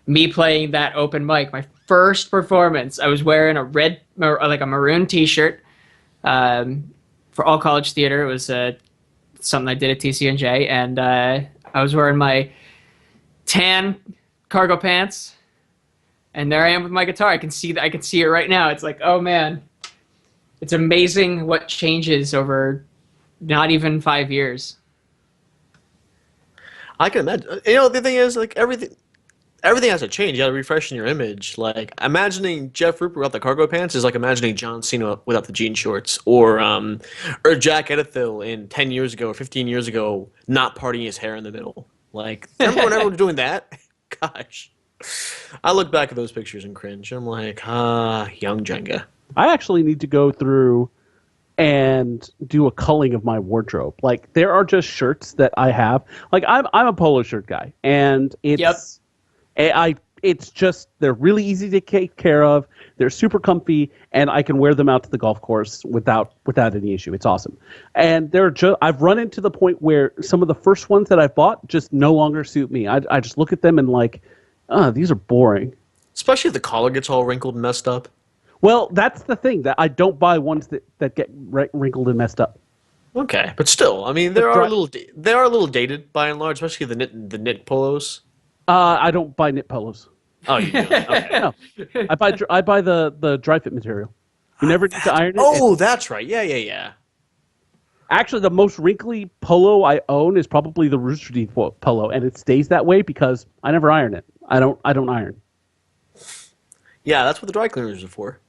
me playing that open mic. My first performance. I was wearing a maroon T-shirt for All College Theater. It was something I did at TCNJ, and I was wearing my tan cargo pants. And there I am with my guitar. I can see it right now. It's like, oh man. It's amazing what changes over not even 5 years. I can imagine. You know, the thing is, like everything has to change. You got to refreshen your image. Like imagining Jeff Rupert without the cargo pants is like imagining John Cena without the jean shorts, or Jack Edithil in 10 years ago or 15 years ago not parting his hair in the middle. Like remember when everyone was doing that? Gosh, I look back at those pictures and cringe. I'm like, young Jenga. I actually need to go through and do a culling of my wardrobe. Like there are just shirts that I have. Like I'm a polo shirt guy, and it's just they're really easy to take care of. They're super comfy, and I can wear them out to the golf course without any issue. It's awesome. And I've run into the point where some of the first ones that I bought just no longer suit me. I just look at them and like, these are boring. Especially if the collar gets all wrinkled and messed up. Well, that's the thing, that I don't buy ones that get wrinkled and messed up. Okay, but still, I mean, they are a little dated by and large, especially the knit polos. I don't buy knit polos. Oh, you do? Okay. No, I buy the dry fit material. You never need to iron it. Oh, that's right. Yeah. Actually, the most wrinkly polo I own is probably the Rooster Teeth polo, and it stays that way because I never iron it. I don't iron. Yeah, that's what the dry cleaners are for.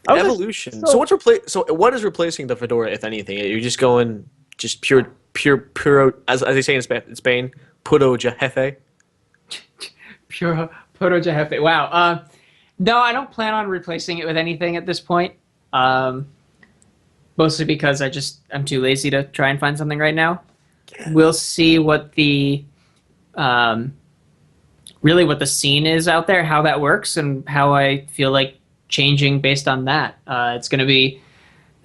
Okay, Evolution. So what is replacing the fedora, if anything? You're just going pure, as they say in Spain, puro jefe. Puro jefe. Wow. No, I don't plan on replacing it with anything at this point. Mostly because I'm too lazy to try and find something right now. Yeah. We'll see what the really what the scene is out there, how that works, and how I feel like changing based on that. It's gonna be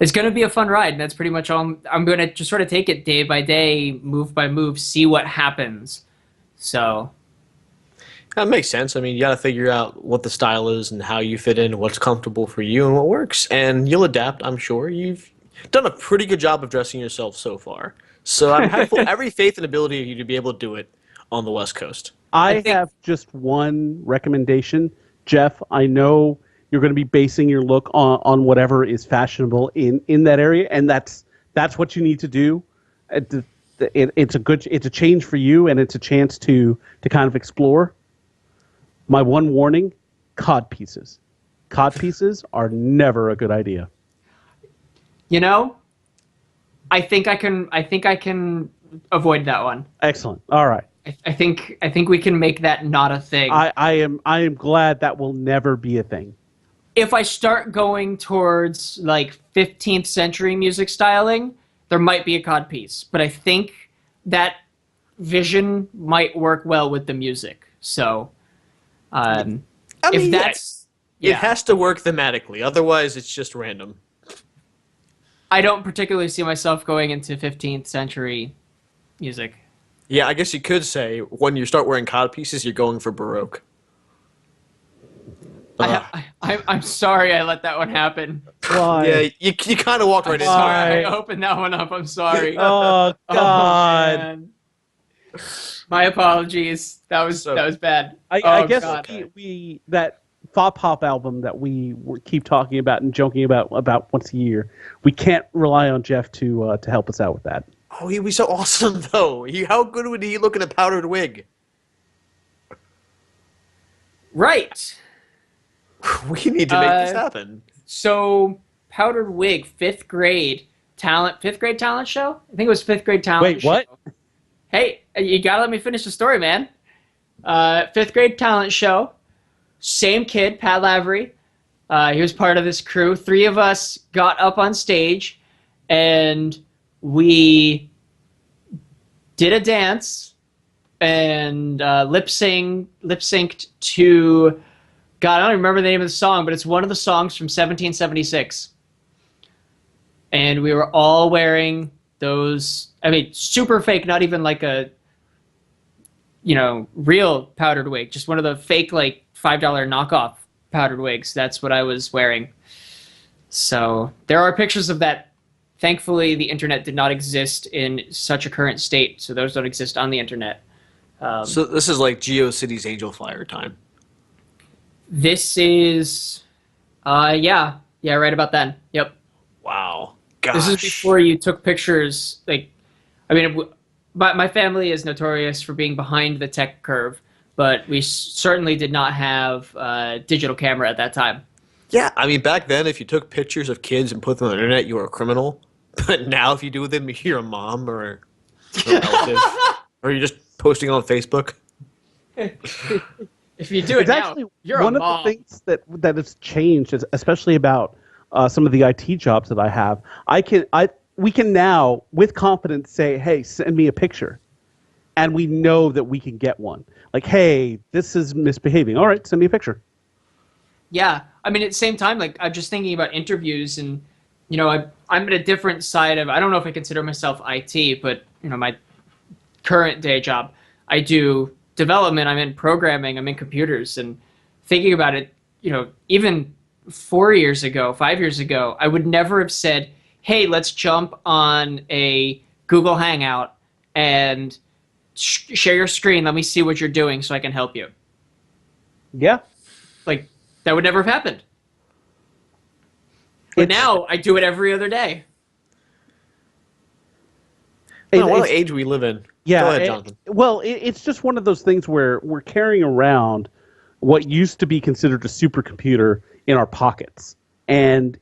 a fun ride, and that's pretty much all. I'm gonna just sort of take it day by day, move by move, see what happens. So, That makes sense. I mean, you got to figure out what the style is and how you fit in, what's comfortable for you, and what works. And you'll adapt, I'm sure. You've done a pretty good job of dressing yourself so far. So I have every faith and ability of you to be able to do it on the West Coast. I think have just one recommendation, Jeff. I know you're going to be basing your look on whatever is fashionable in that area, and that's what you need to do. It's a change for you, and it's a chance to kind of explore. My one warning: cod pieces. Cod pieces are never a good idea. You know, I think I can avoid that one. Excellent. All right. I think we can make that not a thing. I am glad that will never be a thing. If I start going towards like 15th century music styling, there might be a cod piece, but I think that vision might work well with the music. So, I mean, if that's it has to work thematically. Otherwise, it's just random. I don't particularly see myself going into 15th century music. Yeah, I guess you could say when you start wearing cod pieces, you're going for Baroque. I'm sorry I let that one happen. Why? Yeah, you kind of walked right into it. Sorry, I opened that one up. I'm sorry. Oh God. Man. My apologies. That was bad. I guess God. we that Fop Hop album that we keep talking about and joking about once a year. We can't rely on Jeff to help us out with that. Oh, he'd be so awesome, though. How good would he look in a powdered wig? Right. We need to make this happen. So powdered wig, fifth grade talent show. I think it was fifth grade talent. Wait, show. what? Hey, you gotta let me finish the story, man. Fifth grade talent show. Same kid, Pat Lavery. He was part of this crew. Three of us got up on stage, and we did a dance and lip synced to. God, I don't even remember the name of the song, but it's one of the songs from 1776. And we were all wearing those, I mean, super fake, not even like a, real powdered wig, just one of the fake, like, $5 knockoff powdered wigs. That's what I was wearing. So there are pictures of that. Thankfully, the internet did not exist in such a current state, so those don't exist on the internet. So this is like GeoCities Angel Flyer time. This is, yeah, right about then. Yep. Wow. Gosh. This is before you took pictures. Like, I mean, my family is notorious for being behind the tech curve, but we certainly did not have a digital camera at that time. Yeah, I mean, back then, if you took pictures of kids and put them on the internet, you were a criminal. But now, if you do them, you're a mom or a relative, or you're just posting on Facebook. If you do it It's now, actually you're one a of mom. the things that has changed, especially about some of the IT jobs that I have. We can now, with confidence, say, "Hey, send me a picture," and we know that we can get one. Like, "Hey, this is misbehaving. All right, send me a picture." Yeah, I mean, at the same time, like, I'm just thinking about interviews, and I'm at a different side of. I don't know if I consider myself IT, but my current day job, I do development. I'm in programming. I'm in computers, and thinking about it, even 4 years ago, 5 years ago, I would never have said, "Hey, let's jump on a Google Hangout and share your screen. Let me see what you're doing, so I can help you." Yeah. Like, that would never have happened. But now I do it every other day. What age we live in. Yeah. Go ahead, Jonathan. It's just one of those things where we're carrying around what used to be considered a supercomputer in our pockets. And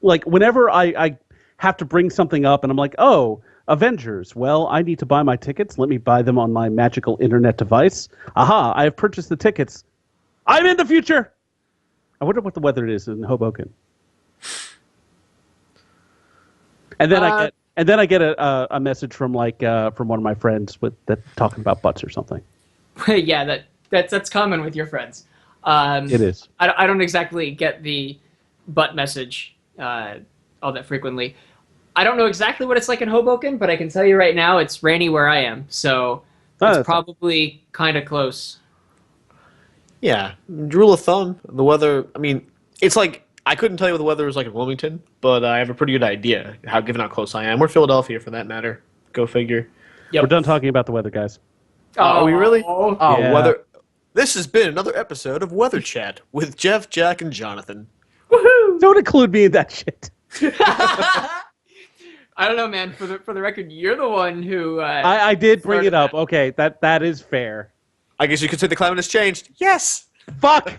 whenever I have to bring something up and I'm like, oh, Avengers, well, I need to buy my tickets. Let me buy them on my magical internet device. Aha, I have purchased the tickets. I'm in the future. I wonder what the weather is in Hoboken. And then I get a message from from one of my friends that talking about butts or something. Yeah, that's common with your friends. It is. I don't exactly get the butt message all that frequently. I don't know exactly what it's like in Hoboken, but I can tell you right now it's rainy where I am, so it's probably kind of close. Yeah, rule of thumb, the weather. I mean, it's like I couldn't tell you what the weather was like in Wilmington, but I have a pretty good idea given how close I am. We're Philadelphia, for that matter. Go figure. We're Yep. done talking about the weather, guys. Are we really? Oh. Oh, Yeah. weather. This has been another episode of Weather Chat with Jeff, Jack, and Jonathan. Woohoo! Don't include me in that shit. I don't know, man. For the record, you're the one who. I did bring started it up. that. Okay, that is fair. I guess you could say the climate has changed. Yes. Fuck!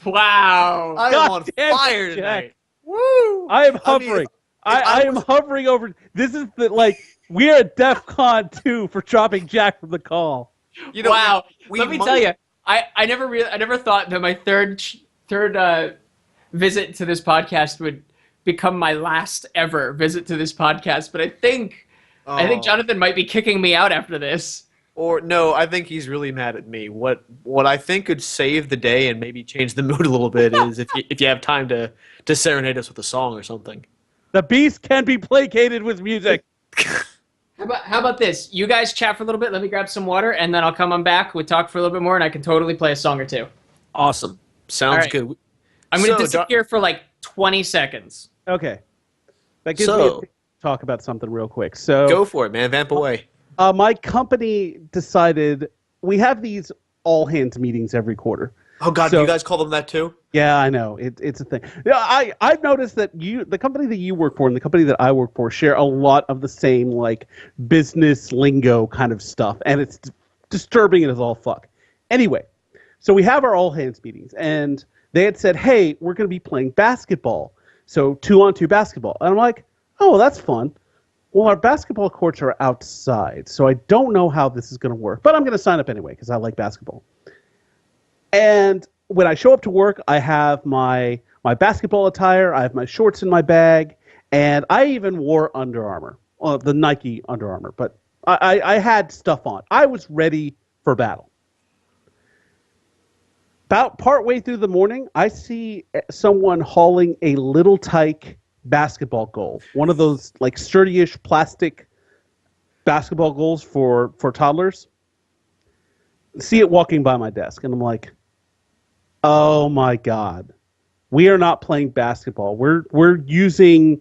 Wow. I am God on damn it, fire Jack. tonight. Woo! I am mean, hovering. I I am was- hovering over. This is the we're at DEF CON 2 for dropping Jack from the call. You know, Wow. we Let me might- tell you, I never thought that my third visit to this podcast would become my last ever visit to this podcast. But I think Oh. Jonathan might be kicking me out after this. Or no, I think he's really mad at me. What I think could save the day and maybe change the mood a little bit is if you have time to serenade us with a song or something. The beast can be placated with music. How about this? You guys chat for a little bit. Let me grab some water, and then I'll come on back. We'll talk for a little bit more, and I can totally play a song or two. Awesome. Sounds All right. good. I'm going to So, disappear for like 20 seconds. Okay. That gives me a talk about something real quick. So Go for it, man. Vamp away. my company decided we have these all hands meetings every quarter. Oh God, So- do you guys call them that too? Yeah, I know. It's a thing. Yeah, I've noticed that the company that you work for and the company that I work for share a lot of the same like business lingo kind of stuff, and it's disturbing as all fuck. Anyway, so we have our all hands meetings, and they had said, "Hey, we're going to be playing basketball, so 2-on-2 basketball." And I'm like, "Oh, well, that's fun." Well, our basketball courts are outside, so I don't know how this is going to work, but I'm going to sign up anyway because I like basketball. And when I show up to work, I have my basketball attire, I have my shorts in my bag, and I even wore Under Armour, the Nike Under Armour. But I had stuff on. I was ready for battle. About partway through the morning, I see someone hauling a Little Tyke basketball goal, one of those like sturdyish plastic basketball goals for toddlers. See it walking by my desk, and I'm like, oh my God, we are not playing basketball. We're using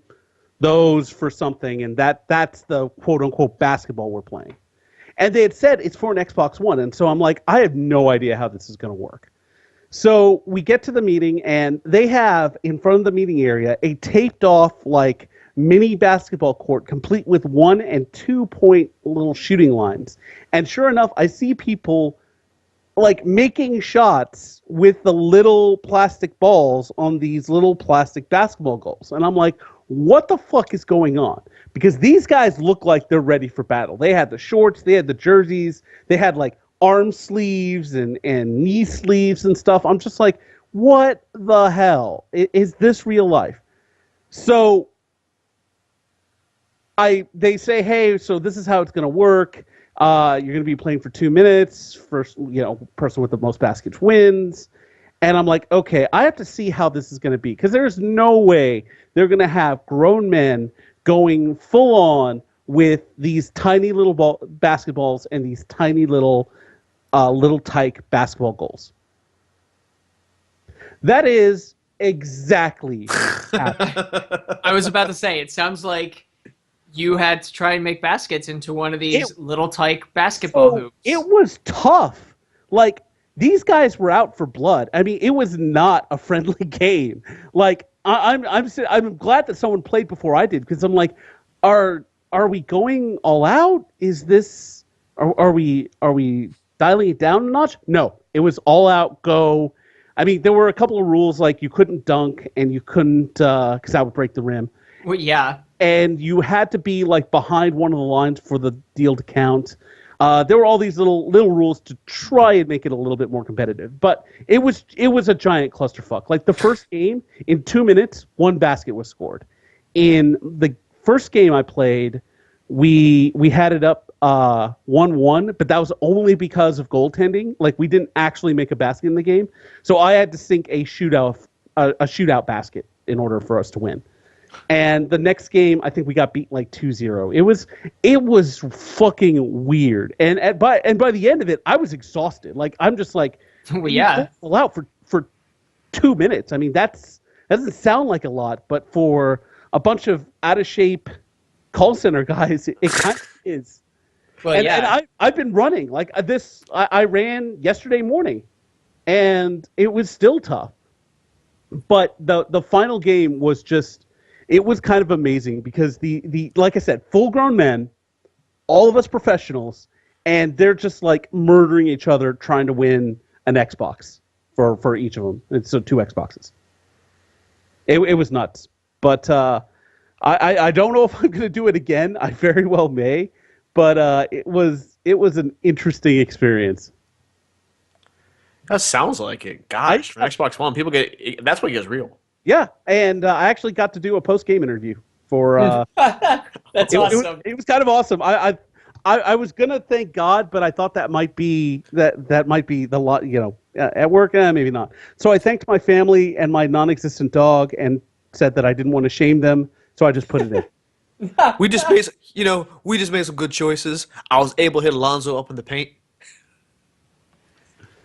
those for something, and that's the quote unquote basketball we're playing. And they had said it's for an Xbox One, and so I'm like, I have no idea how this is going to work. So we get to the meeting, and they have in front of the meeting area a taped off like mini basketball court, complete with 1- and 2-point little shooting lines. And sure enough, I see people like making shots with the little plastic balls on these little plastic basketball goals. And I'm like, what the fuck is going on? Because these guys look like they're ready for battle. They had the shorts, they had the jerseys, they had like arm sleeves and knee sleeves and stuff. I'm just like, what the hell? Is this real life? So they say, hey, so this is how it's going to work. You're going to be playing for 2 minutes. First, person with the most baskets wins. And I'm like, okay, I have to see how this is going to be, because there's no way they're going to have grown men going full on with these tiny little basketballs and these tiny little Tyke basketball goals. That is exactly what happened. I was about to say, it sounds like you had to try and make baskets into one of these Little Tyke basketball hoops. It was tough. Like, these guys were out for blood. I mean, it was not a friendly game. Like, I'm glad that someone played before I did, because I'm like, are we going all out? Is this are we dialing it down a notch? No, it was all out go. I mean, there were a couple of rules, like you couldn't dunk and you couldn't because that would break the rim. Well, yeah. And you had to be like behind one of the lines for the deal to count. There were all these little rules to try and make it a little bit more competitive, but it was a giant clusterfuck. Like the first game, in 2 minutes, 1 basket was scored. In the first game I played, we had it up 1-1, but that was only because of goaltending. Like, we didn't actually make a basket in the game, so I had to sink a shootout basket in order for us to win. And the next game, I think we got beat like 2-0. It was fucking weird. And by the end of it, I was exhausted. Like, I'm just like, Well, You yeah. pull people out for 2 minutes. I mean, that doesn't sound like a lot, but for a bunch of out of shape call center guys, it kind of is. Well, And yeah. I've been running like this. I ran yesterday morning, and it was still tough. But the final game was just, it was kind of amazing because the like I said, full grown men, all of us professionals, and they're just like murdering each other trying to win an Xbox for each of them. And so 2 Xboxes. It was nuts. But I don't know if I'm going to do it again. I very well may. But it was an interesting experience. That sounds like it. Gosh, for Xbox One, people that's what gets real. Yeah, and I actually got to do a post-game interview for. That's awesome. It was kind of awesome. I was gonna thank God, but I thought that might be the lot. At work, maybe not. So I thanked my family and my non-existent dog, and said that I didn't want to shame them. So I just put it in. We just made some good choices. I was able to hit Alonso up in the paint.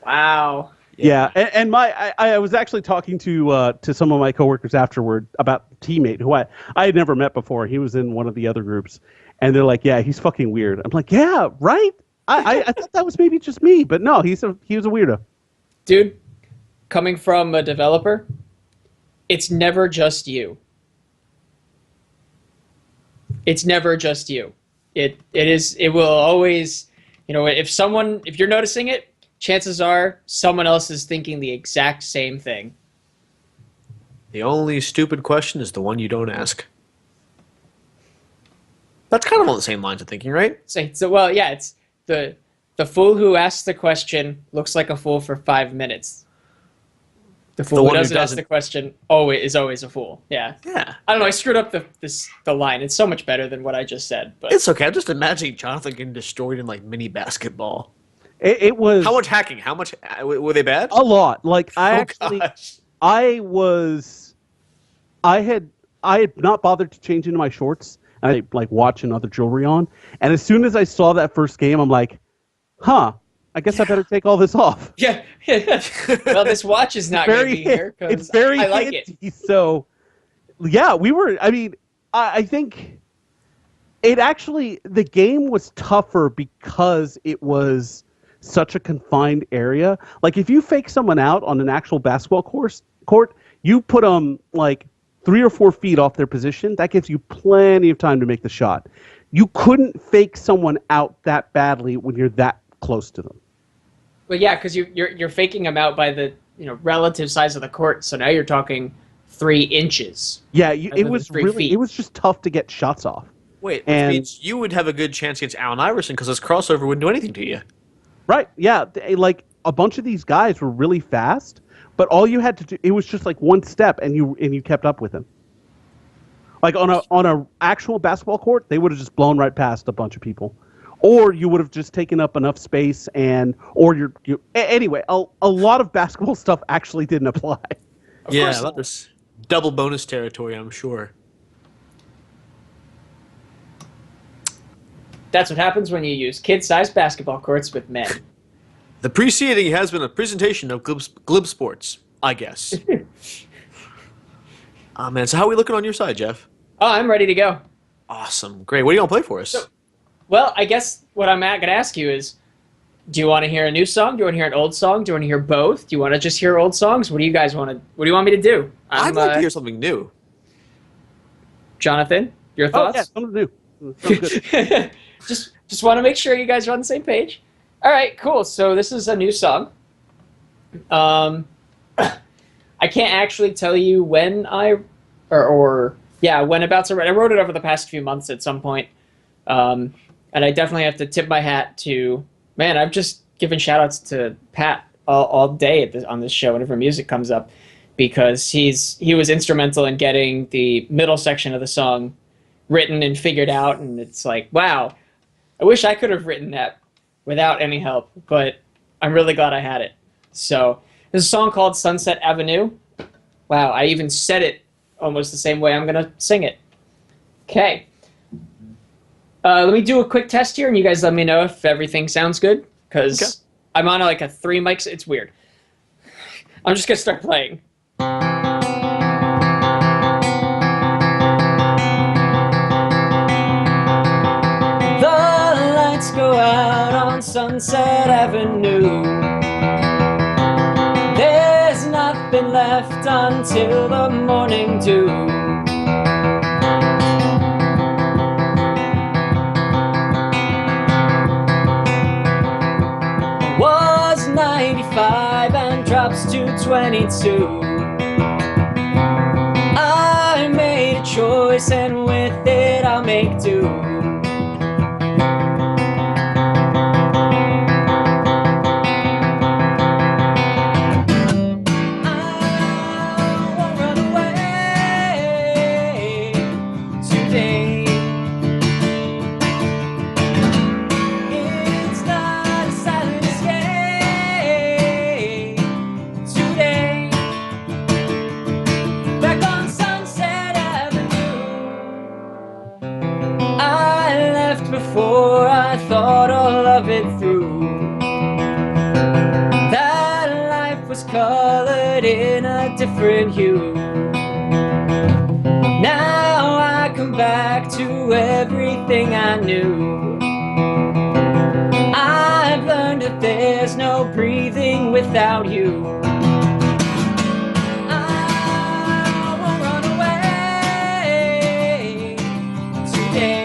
Wow. Yeah, and I was actually talking to some of my coworkers afterward about a teammate who I had never met before. He was in one of the other groups, and they're like, "Yeah, he's fucking weird." I'm like, "Yeah, right." I thought that was maybe just me, but no, he was a weirdo. Dude, coming from a developer, it's never just you. It's never just you. It will always, if you're noticing it, chances are someone else is thinking the exact same thing. The only stupid question is the one you don't ask. That's kind of on the same lines of thinking, right? So well, yeah, it's the fool who asks the question looks like a fool for 5 minutes. The fool who doesn't ask the question is always a fool. Yeah. Yeah. I don't know. I screwed up the line. It's so much better than what I just said. But It's okay. I'm just imagining Jonathan getting destroyed in like mini basketball. It was How much hacking? How much were they bad? a lot. Like Gosh. I had not bothered to change into my shorts, and I like watching other jewelry on. And as soon as I saw that first game, I'm like, "Huh, I guess I better take all this off." yeah. Well, this watch is not going to be here it's because very I like it. handy. So, yeah, we were. I mean, I think it actually the game was tougher because it was such a confined area. Like if you fake someone out on an actual basketball court, you put them like 3 or 4 feet off their position. That gives you plenty of time to make the shot. You couldn't fake someone out that badly when you're that close to them. Well, yeah, because you're faking them out by the relative size of the court. So now you're talking 3 inches. Yeah, rather it than was 3 really feet. it was just tough to get shots off. Wait, which And- means you would have a good chance against Allen Iverson because his crossover wouldn't do anything to you. Right? Yeah, like a bunch of these guys were really fast, but all you had to do, it was just like one step, and you kept up with him. Like on a actual basketball court, they would have just blown right past a bunch of people, or you would have just taken up enough space, anyway. A lot of basketball stuff actually didn't apply. Yeah, course. I love this double bonus territory. I'm sure. That's what happens when you use kid-sized basketball courts with men. The preceding has been a presentation of Glib Sports, I guess. Oh, man. So how are we looking on your side, Jeff? Oh, I'm ready to go. Awesome. Great. What are you going to play for us? Well, I guess what I'm going to ask you is, do you want to hear a new song? Do you want to hear an old song? Do you want to hear both? Do you want to just hear old songs? What do you want me to do? I'd like to hear something new. Jonathan, your Oh thoughts? yeah, something to do. Sounds good. just want to make sure you guys are on the same page. All right, cool. So this is a new song. I can't actually tell you when when about to write. I wrote it over the past few months at some point. And I definitely have to tip my hat to, man, I've just given shout outs to Pat all day on this show whenever music comes up, because he was instrumental in getting the middle section of the song written and figured out. And it's like, wow, I wish I could have written that without any help, but I'm really glad I had it. So there's a song called Sunset Avenue. Wow, I even said it almost the same way I'm going to sing it. Okay. Let me do a quick test here, and you guys let me know if everything sounds good, because I'm on like a 3 mics. It's weird. I'm just gonna start playing. The lights go out on Sunset Avenue. There's nothing left until the morning dew. Was 95 and drops to 22. I made a choice and with it I'll make do. Before I thought all of it through, that life was colored in a different hue. Now I come back to everything I knew. I've learned that there's no breathing without you. I won't run away today.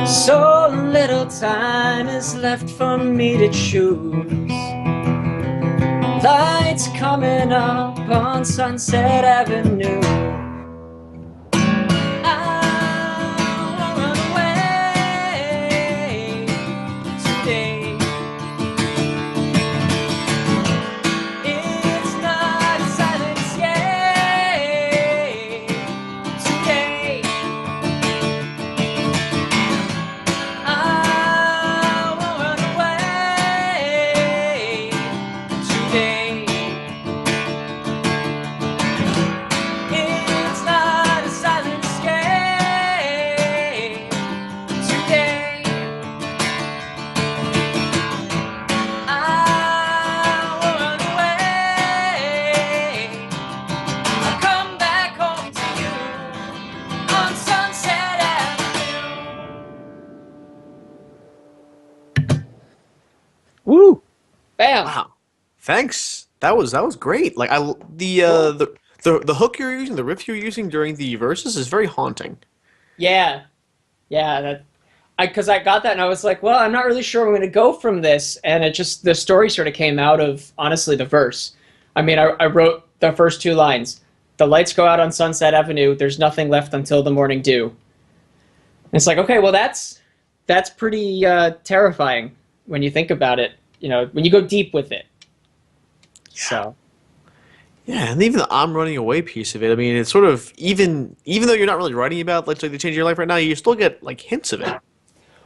So little time is left for me to choose. Lights coming up on Sunset Avenue. I'll run away today. It's not a silent escape today. Woo! Bam! Wow. Thanks. That was great. Like the hook you're using, the riff you're using during the verses is very haunting. Yeah, that because I got that and I was like, well, I'm not really sure where I'm going to go from this, and it just the story sort of came out of honestly the verse. I mean, I wrote the first two lines: "The lights go out on Sunset Avenue. There's nothing left until the morning dew." And it's like, okay, well, that's pretty terrifying when you think about it. You know, when you go deep with it. Yeah. So. Yeah, and even the "I'm running away" piece of it. I mean, it's sort of even though you're not really writing about like the change in your life right now, you still get like hints of it.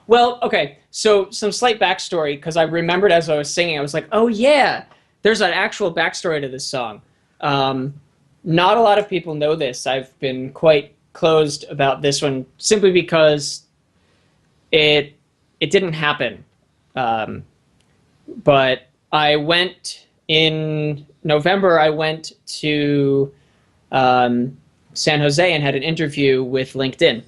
Well, okay, so some slight backstory, because I remembered as I was singing, I was like, oh yeah, there's an actual backstory to this song. Not a lot of people know this. I've been quite closed about this one simply because it didn't happen. But I went in November, I went to San Jose and had an interview with LinkedIn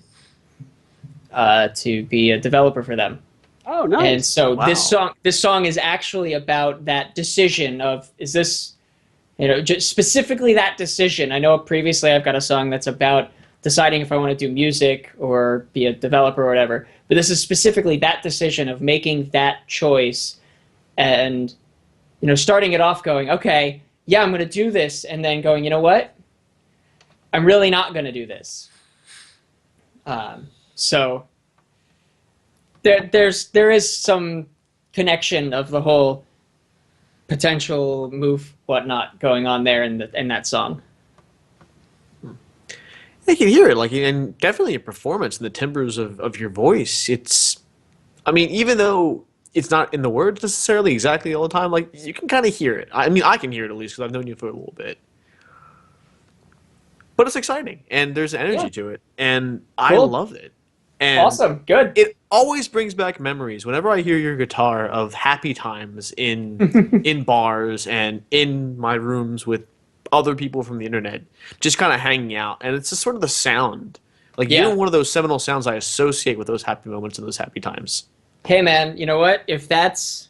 to be a developer for them. Oh, nice. And so Wow. this song is actually about that decision of, is this, just specifically that decision. I know previously I've got a song that's about deciding if I want to do music or be a developer or whatever, but this is specifically that decision of making that choice and, starting it off going, okay, yeah, I'm going to do this, and then going, you know what? I'm really not going to do this. So there is some connection of the whole potential move whatnot going on there in that song. I can hear it, like, and definitely your performance and the timbres of your voice. It's, I mean, even though it's not in the words necessarily exactly all the time, like, you can kind of hear it. I mean, I can hear it at least because I've known you for a little bit. But it's exciting, and there's energy to it, and I Cool. love it. And Awesome. Good. it always brings back memories whenever I hear your guitar of happy times in bars and in my rooms with other people from the internet, just kind of hanging out. And it's just sort of the sound. Like, Yeah. you're one of those seminal sounds I associate with those happy moments and those happy times. Hey man, you know what? If that's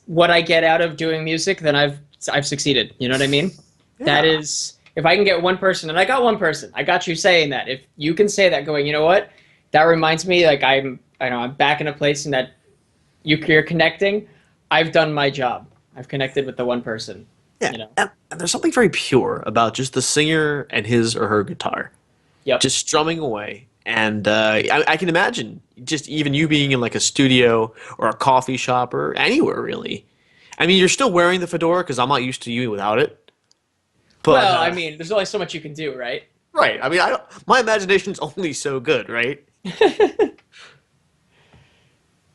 what I get out of doing music, then I've succeeded. You know what I mean? That Yeah. is, if I can get one person, and I got one person, I got you saying that. If you can say that, going, you know what? That reminds me, like I'm back in a place and that you're connecting. I've done my job. I've connected with the one person. Yeah, You know? and there's something very pure about just the singer and his or her guitar, Yep. just strumming away. And I can imagine just even you being in like a studio or a coffee shop or anywhere really. I mean, you're still wearing the fedora because I'm not used to you without it. But, Well, I mean, there's only so much you can do, right? right. I mean, my imagination's only so good, right?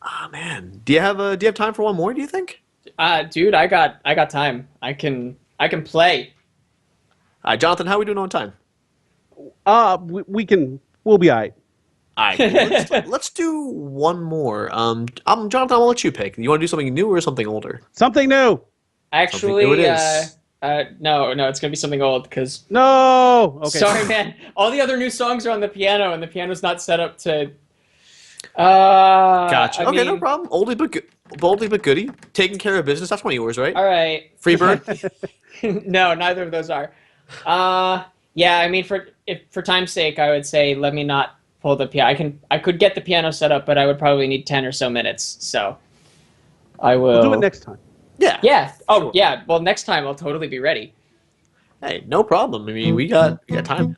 Ah, man. Do you have time for one more? Do you think? Dude, I got time. I can play. Jonathan, how are we doing on time? We'll be all right. All right, let's do one more. Jonathan, I'll let you pick. You want to do something new or something older? Something new. Actually, Something new it is. no, it's gonna be something old because. No. Okay. Sorry, man. All the other new songs are on the piano, and the piano's not set up to. Gotcha. I Okay, no mean, problem. Oldie but goodie. Taking care of business. That's one of yours, right? All right. Freebird. No, neither of those are. Yeah. I mean, for time's sake, I would say let me not pull the piano. I could get the piano set up, but I would probably need 10 or so minutes. So I will. We'll do it next time. Yeah. Yeah. Oh, Sure. yeah. Well, next time I'll totally be ready. Hey, no problem. I mean, we got time.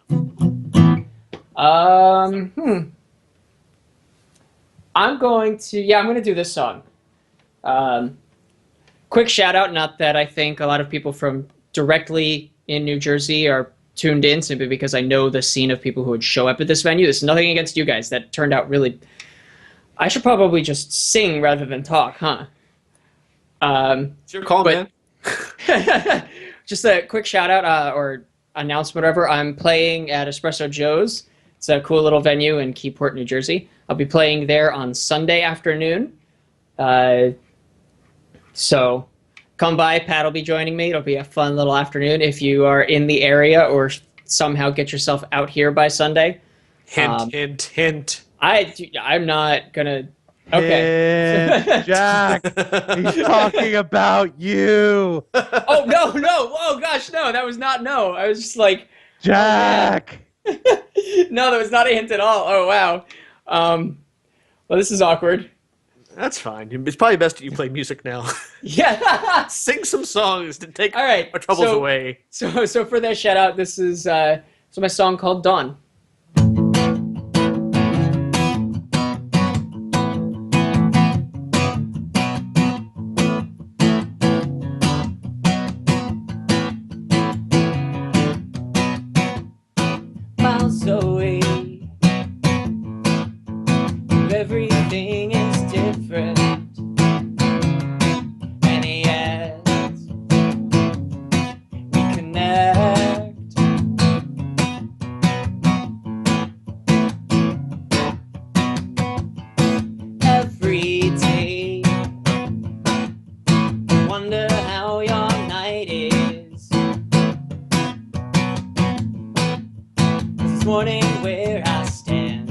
I'm going to do this song. Quick shout out, not that I think a lot of people from directly in New Jersey are tuned in, simply because I know the scene of people who would show up at this venue. This is nothing against you guys. That turned out really. I should probably just sing rather than talk, huh? It's your call, but- man. Just a quick shout out or announcement, whatever. I'm playing at Espresso Joe's. It's a cool little venue in Keyport, New Jersey. I'll be playing there on Sunday afternoon. So come by. Pat will be joining me. It'll be a fun little afternoon. If you are in the area or somehow get yourself out here by Sunday. Hint. I'm not gonna. Okay. And Jack, he's talking about you. Oh no! Oh gosh, no! That was not no. I was just like, Jack. no, that was not a hint at all. Oh wow. Well, this is awkward. That's fine. It's probably best that you play music now. Yeah. Sing some songs to take All right. our troubles away. So for that shout out, this is my song called Dawn. Miles away, everything is different, and yet we connect. Every day, wonder how your night is. This morning where I stand,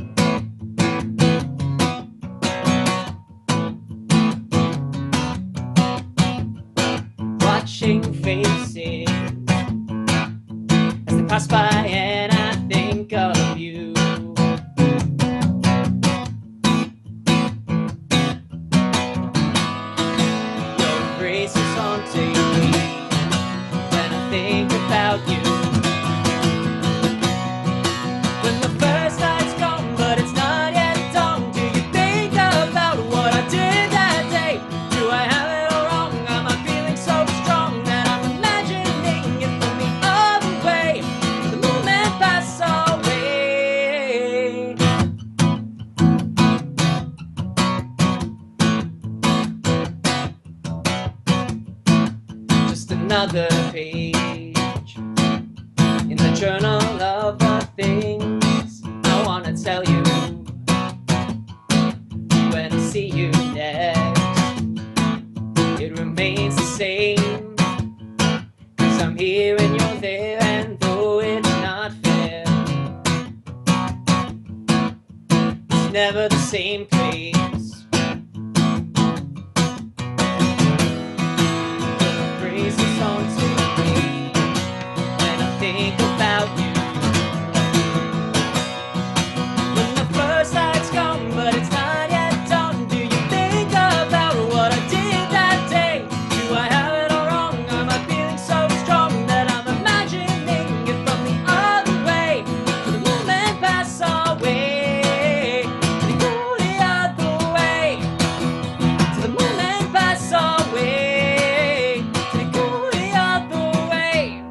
watching faces as they pass by, and I think of you. Your grace is haunting me. another page in the journal of the things I want to tell you when I see you next. It remains the same, 'cause I'm here and you're there, and though it's not fair, it's never the same place. Brings the song to me when I think about you. When the first light's gone, but it's not yet done, do you think about what I did that day? Do I have it all wrong? Am I feeling so strong that I'm imagining it from the other way? Till the moment pass away, and it go the other way. Till the moment pass away, and it go the other way.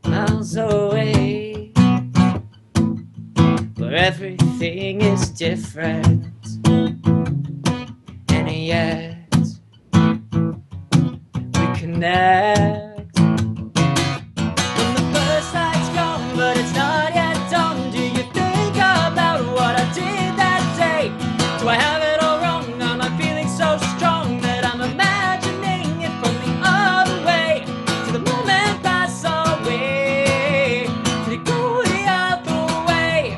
Miles away, where everything is different, and yet we connect. When the first light's gone, but it's not yet done, do you think about what I did that day? Do I have it all wrong? Am I feeling so strong that I'm imagining it from the other way? Till the moment pass away, till it go the other way.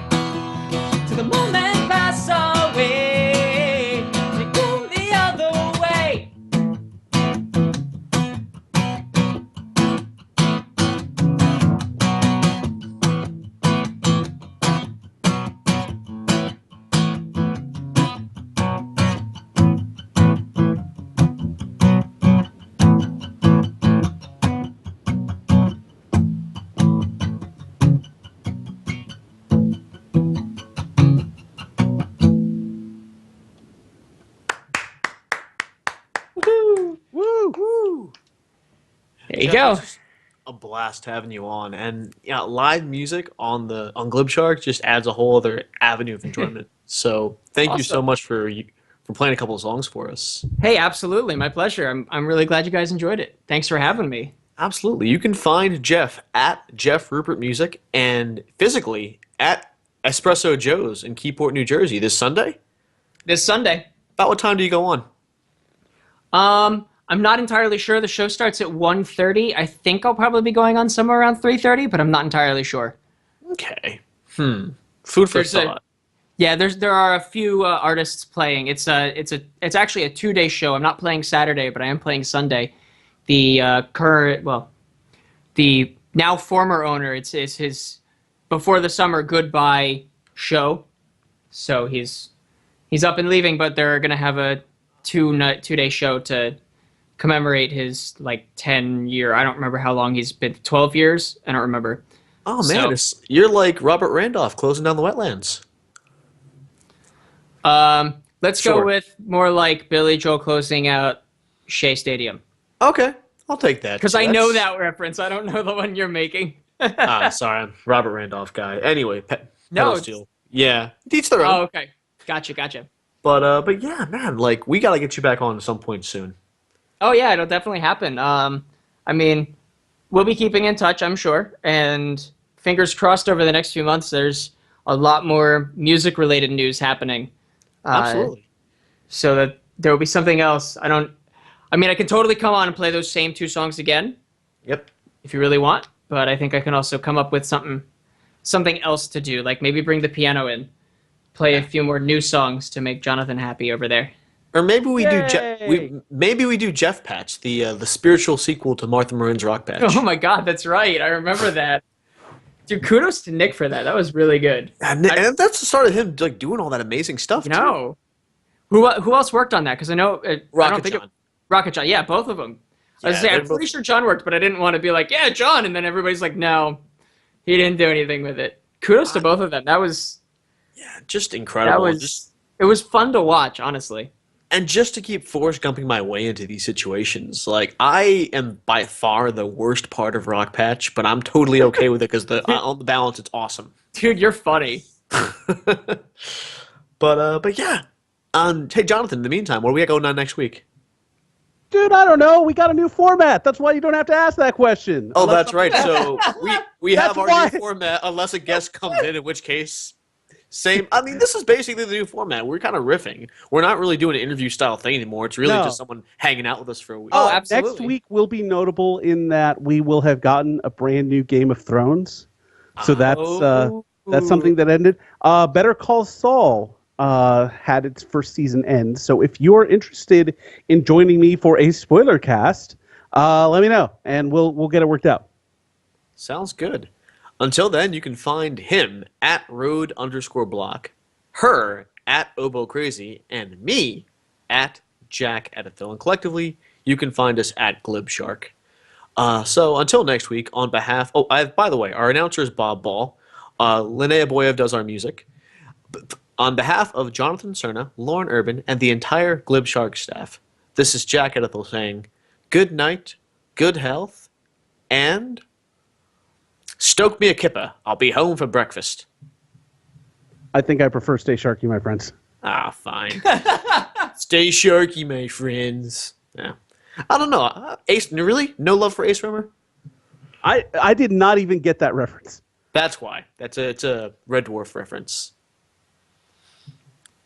Till the moment pass away, till it go the other way. Woo! There you Jeff, go. it's just a blast having you on, and yeah, live music on Glib Shark just adds a whole other avenue of enjoyment. So thank you so Awesome. much for playing a couple of songs for us. Hey, absolutely, my pleasure. I'm really glad you guys enjoyed it. Thanks for having me. Absolutely, you can find Jeff at Jeff Rupert Music and physically at Espresso Joe's in Keyport, New Jersey this Sunday. This Sunday. About what time do you go on? I'm not entirely sure. The show starts at 1:30. I think I'll probably be going on somewhere around 3:30, but I'm not entirely sure. Okay. Food for There's a- thought. Yeah, there are a few artists playing. It's actually a 2-day show. I'm not playing Saturday, but I am playing Sunday. The the now former owner. It's his before the summer goodbye show. So he's up and leaving, but they're gonna have a 2-day show to commemorate his 10-year. I don't remember how long he's been. 12 years. I don't remember. Oh man, you're like Robert Randolph closing down the wetlands. Let's Sure. go with more like Billy Joel closing out Shea Stadium. Okay, I'll take that. Because I know that reference. I don't know the one you're making. Sorry, I'm Robert Randolph guy. Anyway, No, pedal it's- steel. Yeah, teach their own. Oh, okay. Gotcha. But yeah, man, we gotta get you back on at some point soon. Oh, yeah, it'll definitely happen. I mean, we'll be keeping in touch, I'm sure. And fingers crossed over the next few months, there's a lot more music-related news happening. Absolutely. So that there will be something else. I can totally come on and play those same 2 songs again. Yep. If you really want. But I think I can also come up with something else to do. Like maybe bring the piano in. Play a few more new songs to make Jonathan happy over there. Or maybe we Yay! do Jeff Jeff Patch, the spiritual sequel to Martha Marin's Rock Patch. Oh my god, that's right. I remember that. Dude, kudos to Nick for that. That was really good. And that's the start of him doing all that amazing stuff. too. No. Who else worked on that? Because I know I Rocket don't think John. Rocket John. Yeah, both of them. I was Yeah, saying, they're I'm pretty sure John worked, but I didn't want to be like, yeah, John, and then everybody's like, no, He didn't do anything with it. Kudos to both of them. That was just incredible. It was fun to watch, honestly. And just to keep Forrest Gumping my way into these situations, like, I am by far the worst part of Rock Patch, but I'm totally okay with it because on the balance, it's awesome. Dude, you're funny. But yeah. Hey, Jonathan, in the meantime, what do we got going on next week? Dude, I don't know. We got a new format. That's why you don't have to ask that question. Oh, that's right. So we have our why. new format, unless a guest comes in which case, same. I mean, this is basically the new format. We're kind of riffing. We're not really doing an interview style thing anymore. It's really just someone hanging out with us for a week. Oh, absolutely. Next week will be notable in that we will have gotten a brand new Game of Thrones. So that's something that ended. Better Call Saul had its first season end. So if you're interested in joining me for a spoiler cast, let me know, and we'll get it worked out. Sounds good. Until then, you can find him at road_block, her at obocrazy, and me at Jack Edithville. And collectively, you can find us at glibshark. So until next week, on behalf... Oh, by the way, our announcer is Bob Ball. Linnea Boyev does our music. On behalf of Jonathan Cerna, Lauren Urban, and the entire Glibshark staff, this is Jack Edithville saying good night, good health, and... stoke me a kipper. I'll be home for breakfast. I think I prefer Stay Sharky, my friends. Ah, fine. Stay sharky, my friends. Yeah. I don't know. Ace, really? No love for Ace Rimmer? I did not even get that reference. That's why. It's a Red Dwarf reference.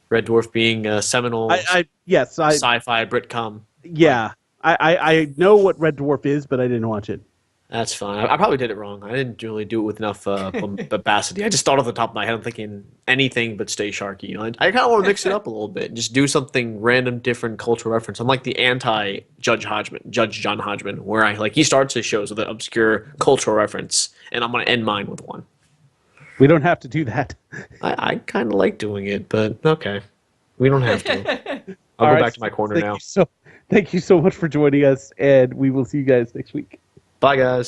Red Dwarf being a seminal sci-fi Britcom. Yeah. I know what Red Dwarf is, but I didn't watch it. That's fine. I probably did it wrong. I didn't really do it with enough bombacity. I just thought off the top of my head, I'm thinking anything but Stay Sharky. You know, I kind of want to mix it up a little bit and just do something random, different cultural reference. I'm like the anti-Judge John Hodgman, where he starts his shows with an obscure cultural reference, and I'm going to end mine with one. We don't have to do that. I kind of like doing it, but okay. We don't have to. I'll go back to my corner now. Thank you so much for joining us, and we will see you guys next week. Bye, guys.